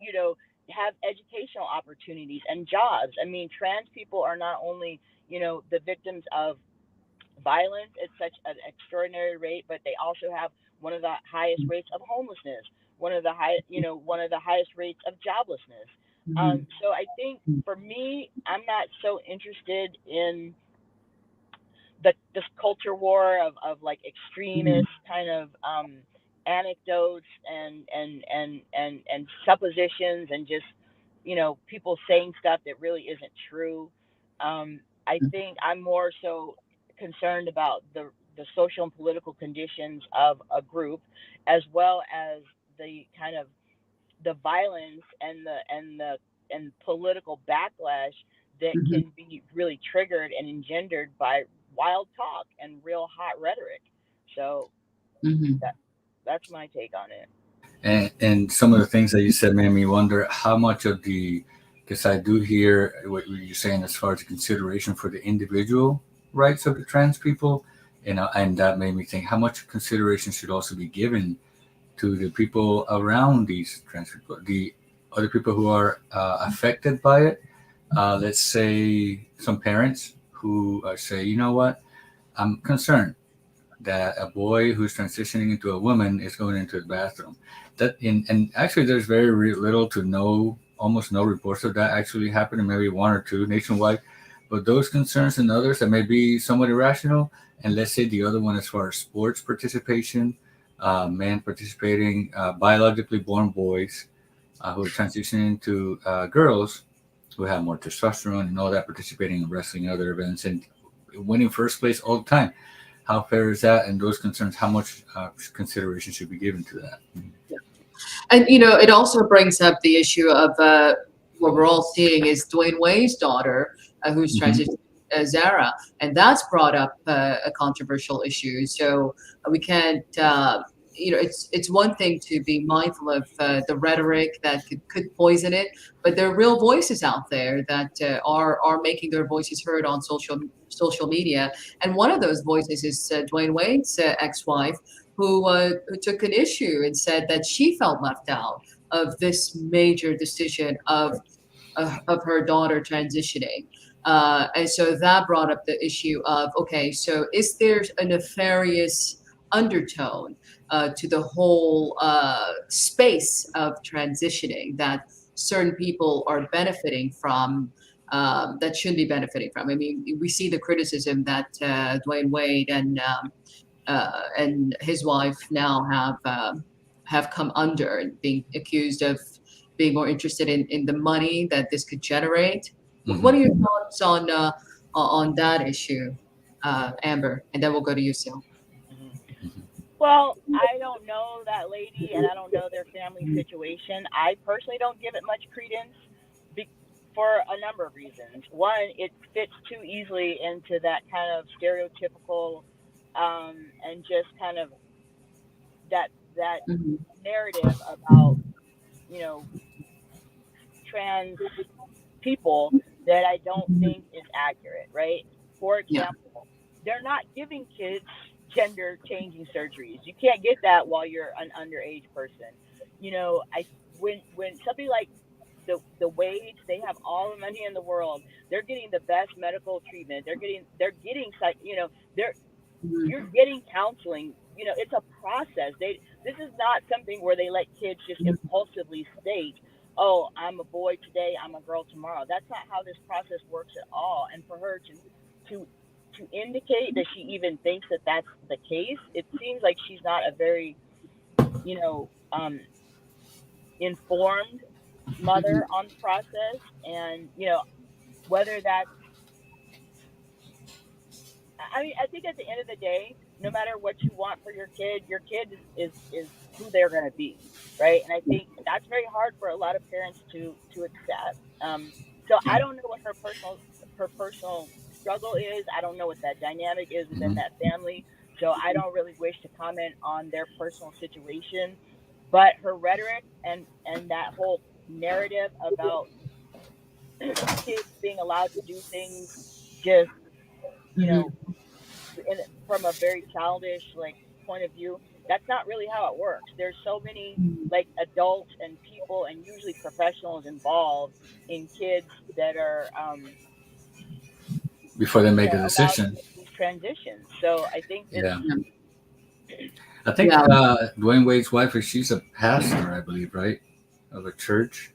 Speaker 9: have educational opportunities and jobs. I mean, trans people are not only, the victims of violence at such an extraordinary rate, but they also have one of the highest rates of homelessness, one of the highest rates of joblessness. So I think for me, I'm not so interested in this culture war of like extremist kind of anecdotes and suppositions and just people saying stuff that really isn't true. I think I'm more so concerned about the social and political conditions of a group, as well as the kind of the violence and political backlash that can be really triggered and engendered by wild talk and real hot rhetoric. So that's my take on it.
Speaker 2: And some of the things that you said made me wonder how much of because I do hear what you're saying as far as consideration for the individual rights of the trans people, and that made me think how much consideration should also be given to the people around these trans people, the other people who are affected by it. Let's say some parents who say, you know what, I'm concerned that a boy who's transitioning into a woman is going into the bathroom. And actually, there's very little to no, almost no reports of that actually happening, maybe one or two nationwide. But those concerns and others that may be somewhat irrational, and let's say the other one as far as sports participation, men participating, biologically born boys who are transitioning into girls who have more testosterone and all that, participating in wrestling and other events and winning first place all the time. How fair is that? And those concerns, how much consideration should be given to that?
Speaker 1: And, it also brings up the issue of what we're all seeing is Dwayne Wade's daughter, who's transitioned, Zara. And that's brought up a controversial issue. So we can't, it's one thing to be mindful of the rhetoric that could poison it, but there are real voices out there that are making their voices heard on social media. And one of those voices is Dwayne Wade's ex-wife, who took an issue and said that she felt left out of this major decision of her daughter transitioning. And so that brought up the issue of, okay, so is there a nefarious undertone to the whole space of transitioning that certain people are benefiting from, that shouldn't be benefiting from? I mean, we see the criticism that Dwayne Wade and his wife now have come under and being accused of being more interested in the money that this could generate. What are your thoughts on that issue, Amber? And then we'll go to you, Siul.
Speaker 9: Well, I don't know that lady, and I don't know their family situation. I personally don't give it much credence for a number of reasons. One, it fits too easily into that kind of stereotypical and just kind of that narrative about trans people that I don't think is accurate, right? For example, they're not giving kids gender changing surgeries. You can't get that while you're an underage person. When somebody like the Wades, they have all the money in the world. They're getting the best medical treatment. They're getting you're getting counseling. It's a process. This is not something where they let kids just impulsively state, "Oh, I'm a boy today, I'm a girl tomorrow." That's not how this process works at all. And for her to to indicate that she even thinks that that's the case, it seems like she's not a very, you know, informed mother on the process. And, you know, whether that's, I mean, I think at the end of the day, no matter what you want for your kid is who they're going to be, right? And I think that's very hard for a lot of parents to accept. So I don't know what her personal struggle is. I don't know what that dynamic is within that family. So I don't really wish to comment on their personal situation. But her rhetoric and that whole narrative about kids being allowed to do things just, you know, from a very childish like point of view, that's not really how it works. There's so many like adults and people and usually professionals involved in kids that are
Speaker 2: before they make a decision.
Speaker 9: These transitions. So I think
Speaker 2: I think Dwayne Wade's wife, she's a pastor, I believe, right, of a church.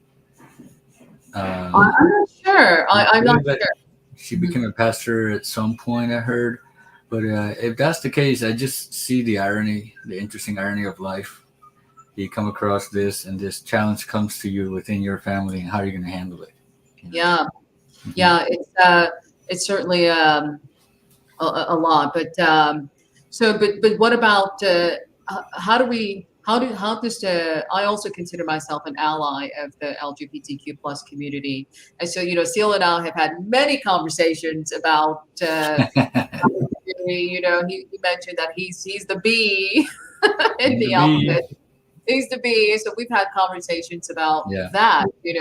Speaker 1: I'm not sure. I'm not sure.
Speaker 2: She became a pastor at some point, I heard. But if that's the case, I just see the irony, the interesting irony of life. You come across this, and this challenge comes to you within your family, and how are you going to handle it? You know?
Speaker 1: Yeah. It's certainly a lot. But but what about how does I also consider myself an ally of the LGBTQ plus community, and so Siul and I have had many conversations about. You know, he mentioned that he's the bee in the outfit. He's the bee. So we've had conversations about that, and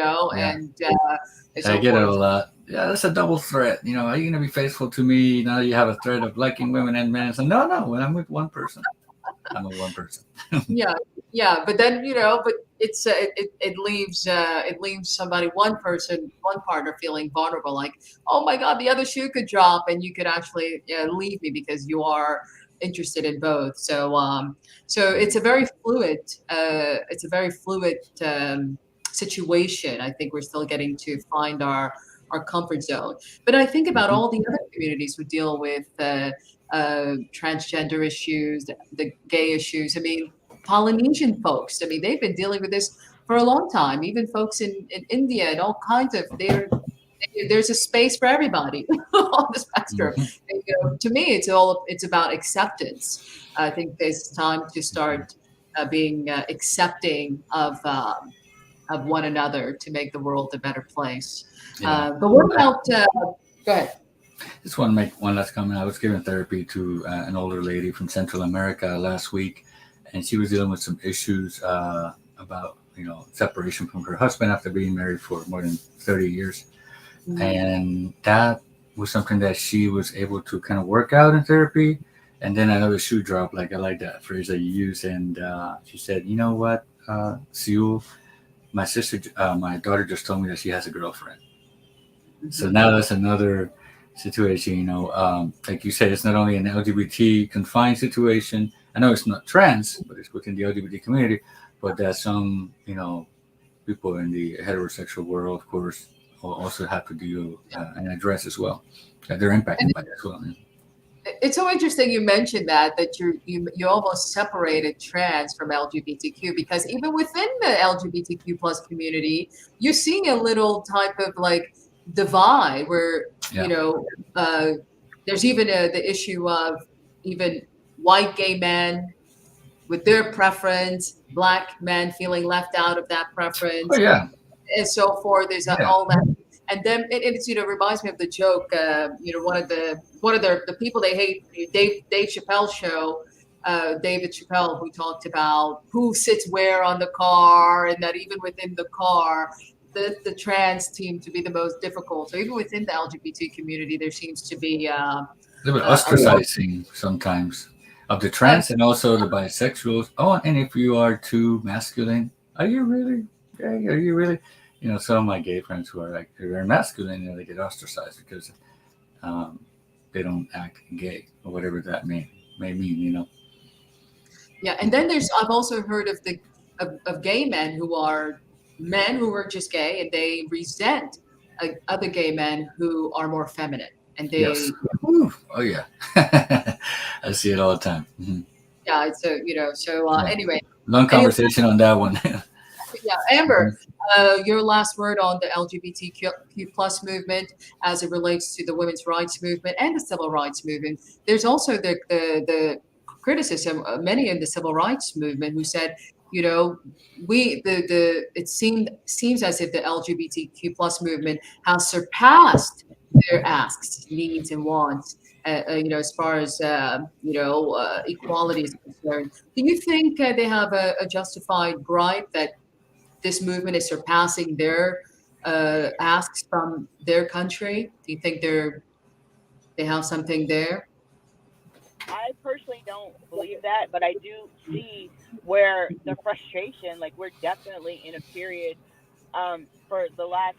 Speaker 2: I get it a lot. Yeah, that's a double threat. You know, are you going to be faithful to me? Now you have a threat of liking women and men. So no, when I'm with one person, I'm with one person.
Speaker 1: yeah. But then, but it's it leaves one partner feeling vulnerable, like, oh my God, the other shoe could drop and you could actually leave me because you are interested in both. So it's a very fluid situation. I think we're still getting to find our comfort zone. But I think about all the other communities who deal with transgender issues, the gay issues. I mean, Polynesian folks, I mean, they've been dealing with this for a long time. Even folks in India and all kinds of, there's a space for everybody on the spectrum. And, to me, it's about acceptance. I think it's time to start being accepting of one another to make the world a better place. But what about? Go ahead.
Speaker 2: Just want to make one last comment. I was giving therapy to an older lady from Central America last week, and she was dealing with some issues about separation from her husband after being married for more than 30 years. And that was something that she was able to kind of work out in therapy. And then another shoe drop, like I like that phrase that you use. And she said, you know what, Siul, my daughter just told me that she has a girlfriend. So now that's another situation, like you said, it's not only an LGBT confined situation. I know it's not trans, but it's within the LGBT community. But there's some, people in the heterosexual world, of course, also have to deal and address as well. They're impacted by that as well.
Speaker 1: It's so interesting you mentioned that you almost separated trans from LGBTQ, because even within the LGBTQ plus community, you're seeing a little type of like divide where there's even the issue of even white gay men with their preference, black men feeling left out of that preference, and so forth. There's all that. And then it's reminds me of the joke. One of the people they hate, Dave Chappelle's show. David Chappelle, who talked about who sits where on the car, and that even within the car, the trans seem to be the most difficult. So even within the LGBT community, there seems to be
Speaker 2: a little bit ostracizing sometimes of the trans and also the bisexuals. Oh, and if you are too masculine, are you really gay? Are you really? Some of my gay friends who are like very masculine, they get ostracized because they don't act gay or whatever that may mean.
Speaker 1: Yeah, and then I've also heard of gay men who are just gay, and they resent other gay men who are more feminine, and they
Speaker 2: Woo. Oh yeah. I see it all the time. Mm-hmm.
Speaker 1: Yeah, it's a
Speaker 2: Yeah.
Speaker 1: anyway.
Speaker 2: Long conversation on that one.
Speaker 1: Yeah, Amber, your last word on the LGBTQ plus movement as it relates to the women's rights movement and the civil rights movement. There's also the criticism of many in the civil rights movement who said, it seems as if the LGBTQ plus movement has surpassed their asks, needs, and wants. As far as equality is concerned, do you think they have a justified gripe that this movement is surpassing their asks from their country? Do you think they have something there?
Speaker 9: I personally don't believe that, but I do see where the frustration, like we're definitely in a period for the last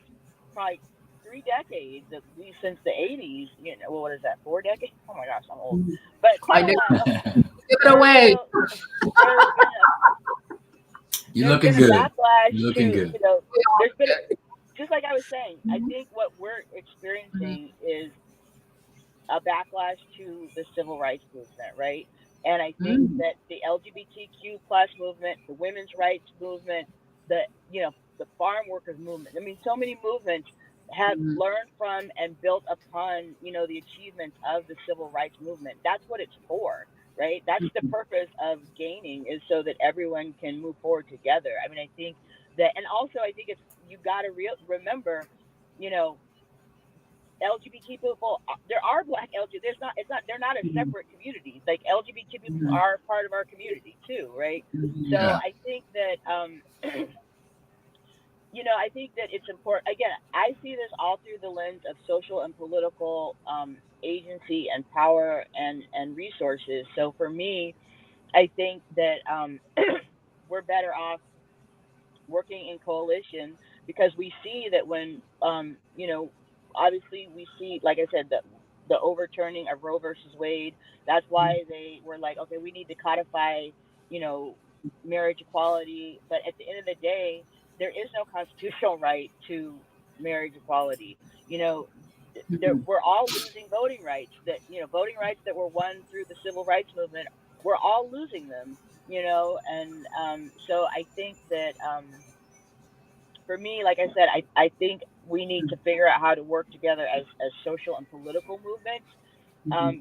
Speaker 9: probably 3 decades, at least since the 80s, what is that, 4 decades? Oh my gosh, I'm old. But quite a while.
Speaker 1: Give it away.
Speaker 2: You're looking good.
Speaker 9: You're
Speaker 2: looking good.
Speaker 9: There's been, just like I was saying, I think what we're experiencing is a backlash to the civil rights movement, right? And I think that the LGBTQ plus movement, the women's rights movement, the farm workers movement. I mean, so many movements have learned from and built upon, the achievements of the civil rights movement. That's what it's for, right? That's the purpose of gaining, is so that everyone can move forward together. I mean, I think that, and also I think you got to remember, LGBT people, there are Black LGBT. They're not a separate community. Like LGBT people are part of our community too, right? So I think that, I think that it's important. Again, I see this all through the lens of social and political agency and power and resources. So for me, I think that we're better off working in coalition, because we see that when, obviously we see, like I said, the overturning of Roe versus Wade. That's why they were like, okay, we need to codify, marriage equality. But at the end of the day, there is no constitutional right to marriage equality. We're all losing voting rights voting rights that were won through the civil rights movement. We're all losing them, and so I think that for me, like I said, I think we need to figure out how to work together as social and political movements,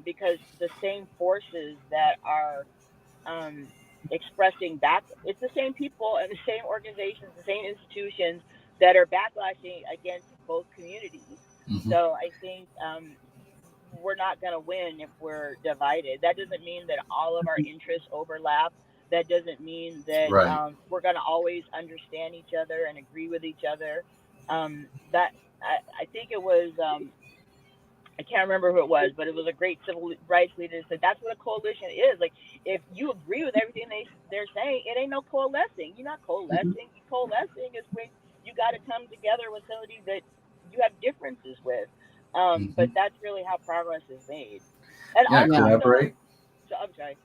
Speaker 9: because the same forces that are expressing back, it's the same people and the same organizations, the same institutions that are backlashing against both communities. So I think we're not going to win if we're divided. That doesn't mean that all of our interests overlap. That doesn't mean that we're going to always understand each other and agree with each other. That I think it was, I can't remember who it was, but it was a great civil rights leader that said that's what a coalition is. Like, if you agree with everything they're saying, it ain't no coalescing. You're not coalescing. Coalescing is when you got to come together with somebody that you have differences with. But that's really how progress is made. And also,
Speaker 2: collaborate.
Speaker 9: So I'm sorry.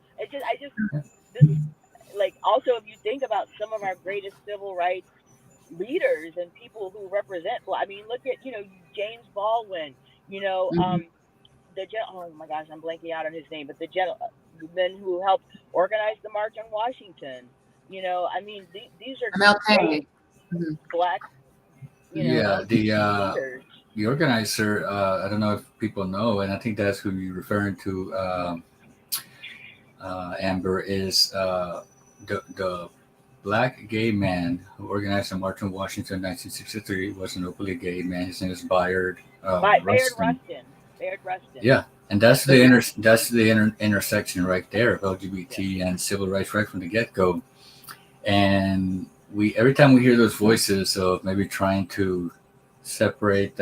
Speaker 9: Also, if you think about some of our greatest civil rights leaders and people who represent, I mean, look at, James Baldwin, oh my gosh, I'm blanking out on his name, but the gentleman who helped organize the March on Washington, I mean, these are great Black, leaders.
Speaker 2: The organizer, I don't know if people know, and I think that's who you're referring to, Amber, is the Black gay man who organized the March on Washington in 1963 was an openly gay man. His name is Bayard Rustin.
Speaker 9: Bayard Rustin.
Speaker 2: Yeah, and that's the intersection right there of LGBT and civil rights right from the get-go. And every time we hear those voices of maybe trying to separate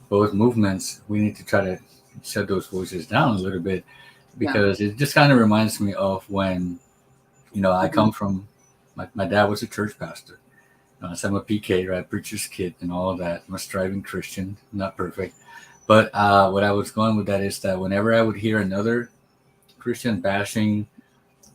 Speaker 2: both movements, we need to try to shut those voices down a little bit, because it just kind of reminds me of when, I come from, my dad was a church pastor. So I'm a PK, right? Preacher's kid and all of that. I'm a striving Christian, not perfect. But what I was going with that is that whenever I would hear another Christian bashing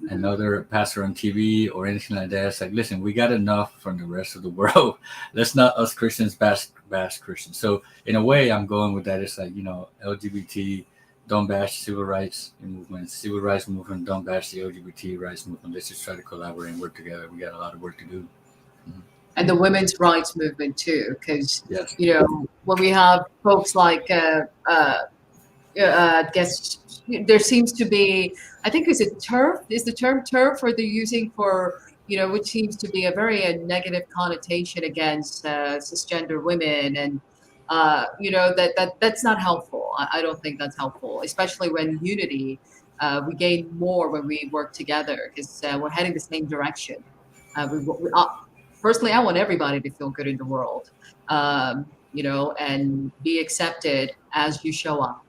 Speaker 2: another pastor on TV or anything like that. It's like, listen, we got enough from the rest of the world. Let's not us Christians bash Christians. So in a way, I'm going with that. It's like, LGBT, don't bash civil rights movement, civil rights movement, don't bash the LGBT rights movement. Let's just try to collaborate and work together. We got a lot of work to do.
Speaker 1: And the women's rights movement too, because
Speaker 2: Yes.
Speaker 1: when we have folks like I guess there seems to be, I think, is the term TERF for the using for, which seems to be a very negative connotation against cisgender women, and that's not helpful. I don't think that's helpful, especially when unity, we gain more when we work together, because we're heading the same direction. Personally, I want everybody to feel good in the world, and be accepted as you show up.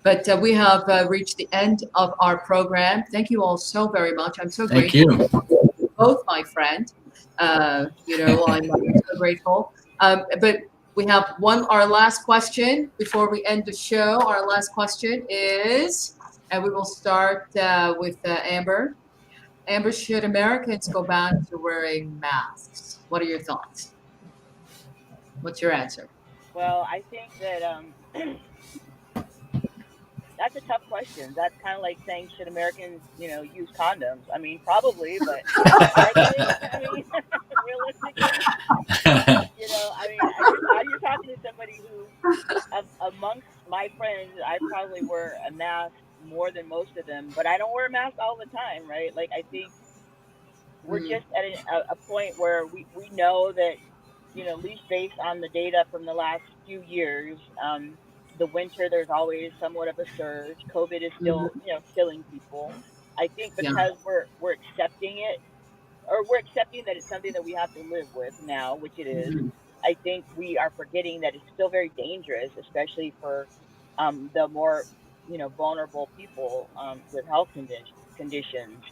Speaker 1: But we have reached the end of our program. Thank you all so very much. I'm so
Speaker 2: Thank
Speaker 1: grateful.
Speaker 2: you.
Speaker 1: Both, my friend. I'm so grateful. But we have our last question before we end the show. Our last question is, and we will start with Amber. Amber, should Americans go back to wearing masks? What are your thoughts? What's your answer?
Speaker 9: Well, I think that that's a tough question. That's kind of like saying, should Americans, use condoms? I mean, probably, but are they? I mean, realistically, you're talking to somebody who, amongst my friends, I probably wear a mask more than most of them, but I don't wear a mask all the time, right? Like, I think we're just at a point where we know that, at least based on the data from the last few years, the winter, there's always somewhat of a surge. COVID is still, killing people. I think because we're accepting it, or we're accepting that it's something that we have to live with now, which it is. I think we are forgetting that it's still very dangerous, especially for the more, vulnerable people with health conditions.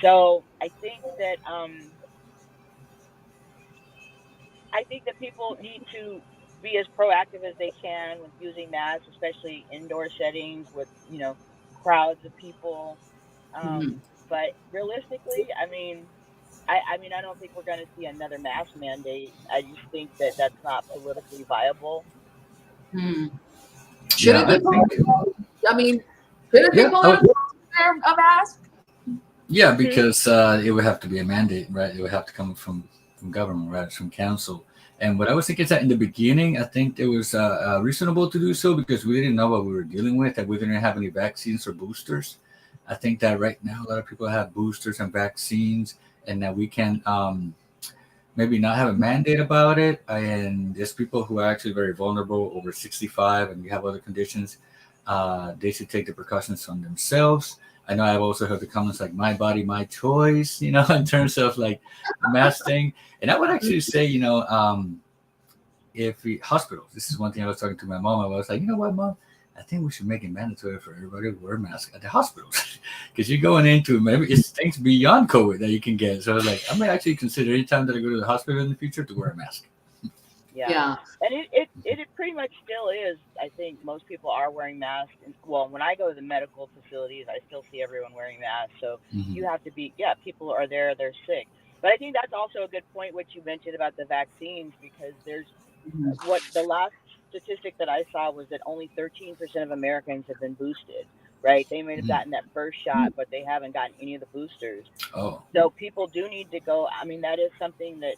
Speaker 9: So I think that people need to be as proactive as they can with using masks, especially indoor settings with, crowds of people. But realistically, I don't think we're going to see another mask mandate. I just think that that's not politically viable.
Speaker 1: Should it be political? Should it be political to wear a mask?
Speaker 2: Yeah, because it would have to be a mandate, right? It would have to come from government, right? From council. And what I was thinking is that in the beginning, I think it was reasonable to do so because we didn't know what we were dealing with, and we didn't have any vaccines or boosters. I think that right now a lot of people have boosters and vaccines, and that we can maybe not have a mandate about it. And there's people who are actually very vulnerable, over 65, and we have other conditions. They should take the precautions on themselves. I know I've also heard the comments like "my body, my choice," in terms of like the mask thing. And I would actually say, if hospitals, this is one thing I was talking to my mom. I was like, you know what, Mom? I think we should make it mandatory for everybody to wear masks at the hospitals because you're going into maybe it's things beyond COVID that you can get. So I was like, I may actually consider any time that I go to the hospital in the future to wear a mask.
Speaker 9: Yeah. And it pretty much still is. I think most people are wearing masks. Well, when I go to the medical facilities, I still see everyone wearing masks. So you have to be, people are there, they're sick. But I think that's also a good point, what you mentioned about the vaccines, because there's what the last statistic that I saw was that only 13% of Americans have been boosted, right? They may have gotten that first shot, but they haven't gotten any of the boosters.
Speaker 2: Oh.
Speaker 9: So people do need to go. I mean, that is something that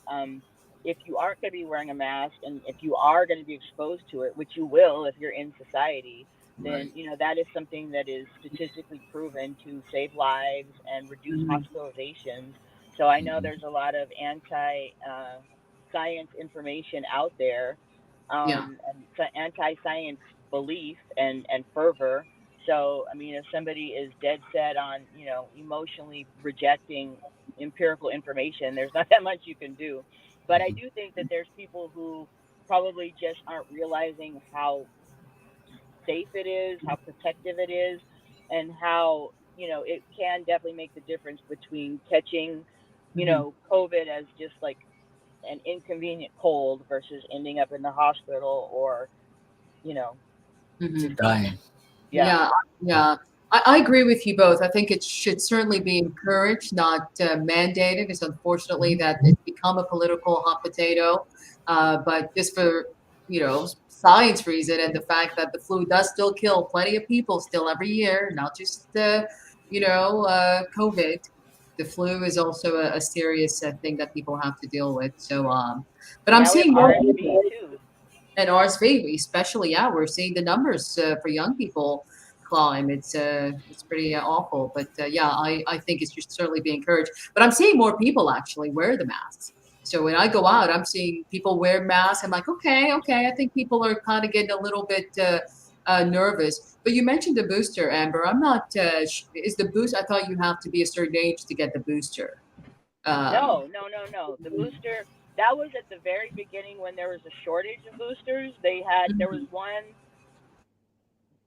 Speaker 9: if you aren't going to be wearing a mask and if you are going to be exposed to it, which you will if you're in society, then, that is something that is statistically proven to save lives and reduce hospitalizations. So I know there's a lot of anti-science information out there, and anti-science belief and fervor. So, if somebody is dead set on, emotionally rejecting empirical information, there's not that much you can do. But I do think that there's people who probably just aren't realizing how safe it is, how protective it is, and how, it can definitely make the difference between catching, COVID as just like an inconvenient cold versus ending up in the hospital or,
Speaker 2: dying.
Speaker 1: Yeah. I agree with you both. I think it should certainly be encouraged, not mandated. It's unfortunately that it's become a political hot potato, but just for science reason and the fact that the flu does still kill plenty of people still every year, not just COVID. The flu is also a serious thing that people have to deal with. So, but I'm
Speaker 9: Now we have
Speaker 1: seeing more
Speaker 9: RSV
Speaker 1: people.
Speaker 9: too.
Speaker 1: And RSV, especially, yeah, we're seeing the numbers for young people climb. It's pretty awful, but yeah, I think it should certainly be encouraged. But I'm seeing more people actually wear the masks. So when I go out, I'm seeing people wear masks. I'm like, okay. I think people are kind of getting a little bit nervous. But you mentioned the booster, Amber. I'm not. Is the boost? I thought you have to be a certain age to get the booster.
Speaker 9: No. The booster, that was at the very beginning when there was a shortage of boosters. There was one.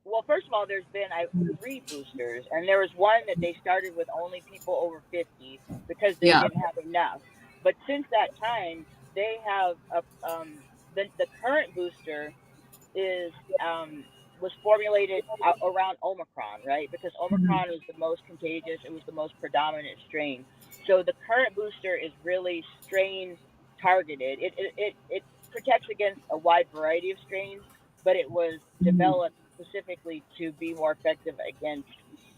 Speaker 9: Well, first of all, there's been 3 boosters, and there was one that they started with only people over 50 because they didn't have enough. But since that time, they have the current booster is was formulated around Omicron, right? Because Omicron was the most contagious, it was the most predominant strain. So the current booster is really strain targeted. It protects against a wide variety of strains, but it was developed specifically to be more effective against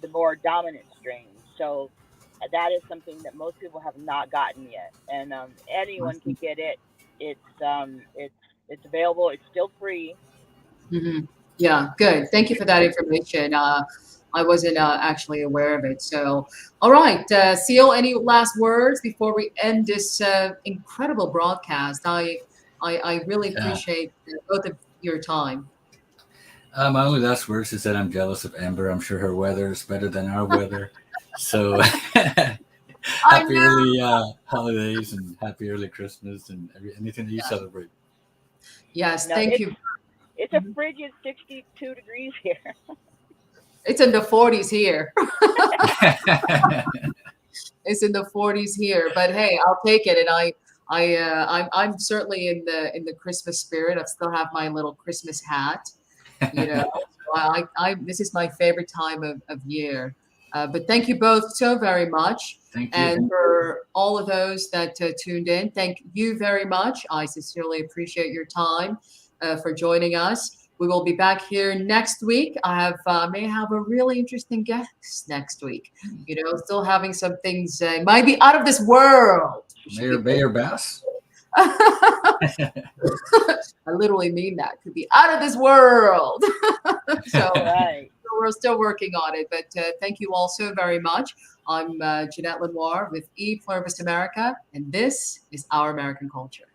Speaker 9: the more dominant strains. So that is something that most people have not gotten yet, and anyone can get it. It's available. It's still free.
Speaker 1: Mm-hmm. Yeah, good. Thank you for that information. I wasn't actually aware of it. So, all right, Siul, any last words before we end this incredible broadcast? I really appreciate both of your time.
Speaker 2: My only last words is that I'm jealous of Amber. I'm sure her weather is better than our weather. So happy early holidays and happy early Christmas and anything that you celebrate.
Speaker 1: Yes, thank you.
Speaker 9: It's a frigid 62 degrees here.
Speaker 1: It's in the 40s here. It's in the 40s here, but hey, I'll take it. And I'm certainly in the Christmas spirit. I still have my little Christmas hat. So this is my favorite time of year. But thank you both so very much.
Speaker 2: Thank you.
Speaker 1: And for all of those that tuned in, thank you very much. I sincerely appreciate your time for joining us. We will be back here next week. I may have a really interesting guest next week. Still having some things might be out of this world.
Speaker 2: Mayor Bass.
Speaker 1: I literally mean that. Could be out of this world. So we're still working on it. But thank you all so very much. I'm Jeanette Lenoir with E Pluribus America, and this is Our American Culture.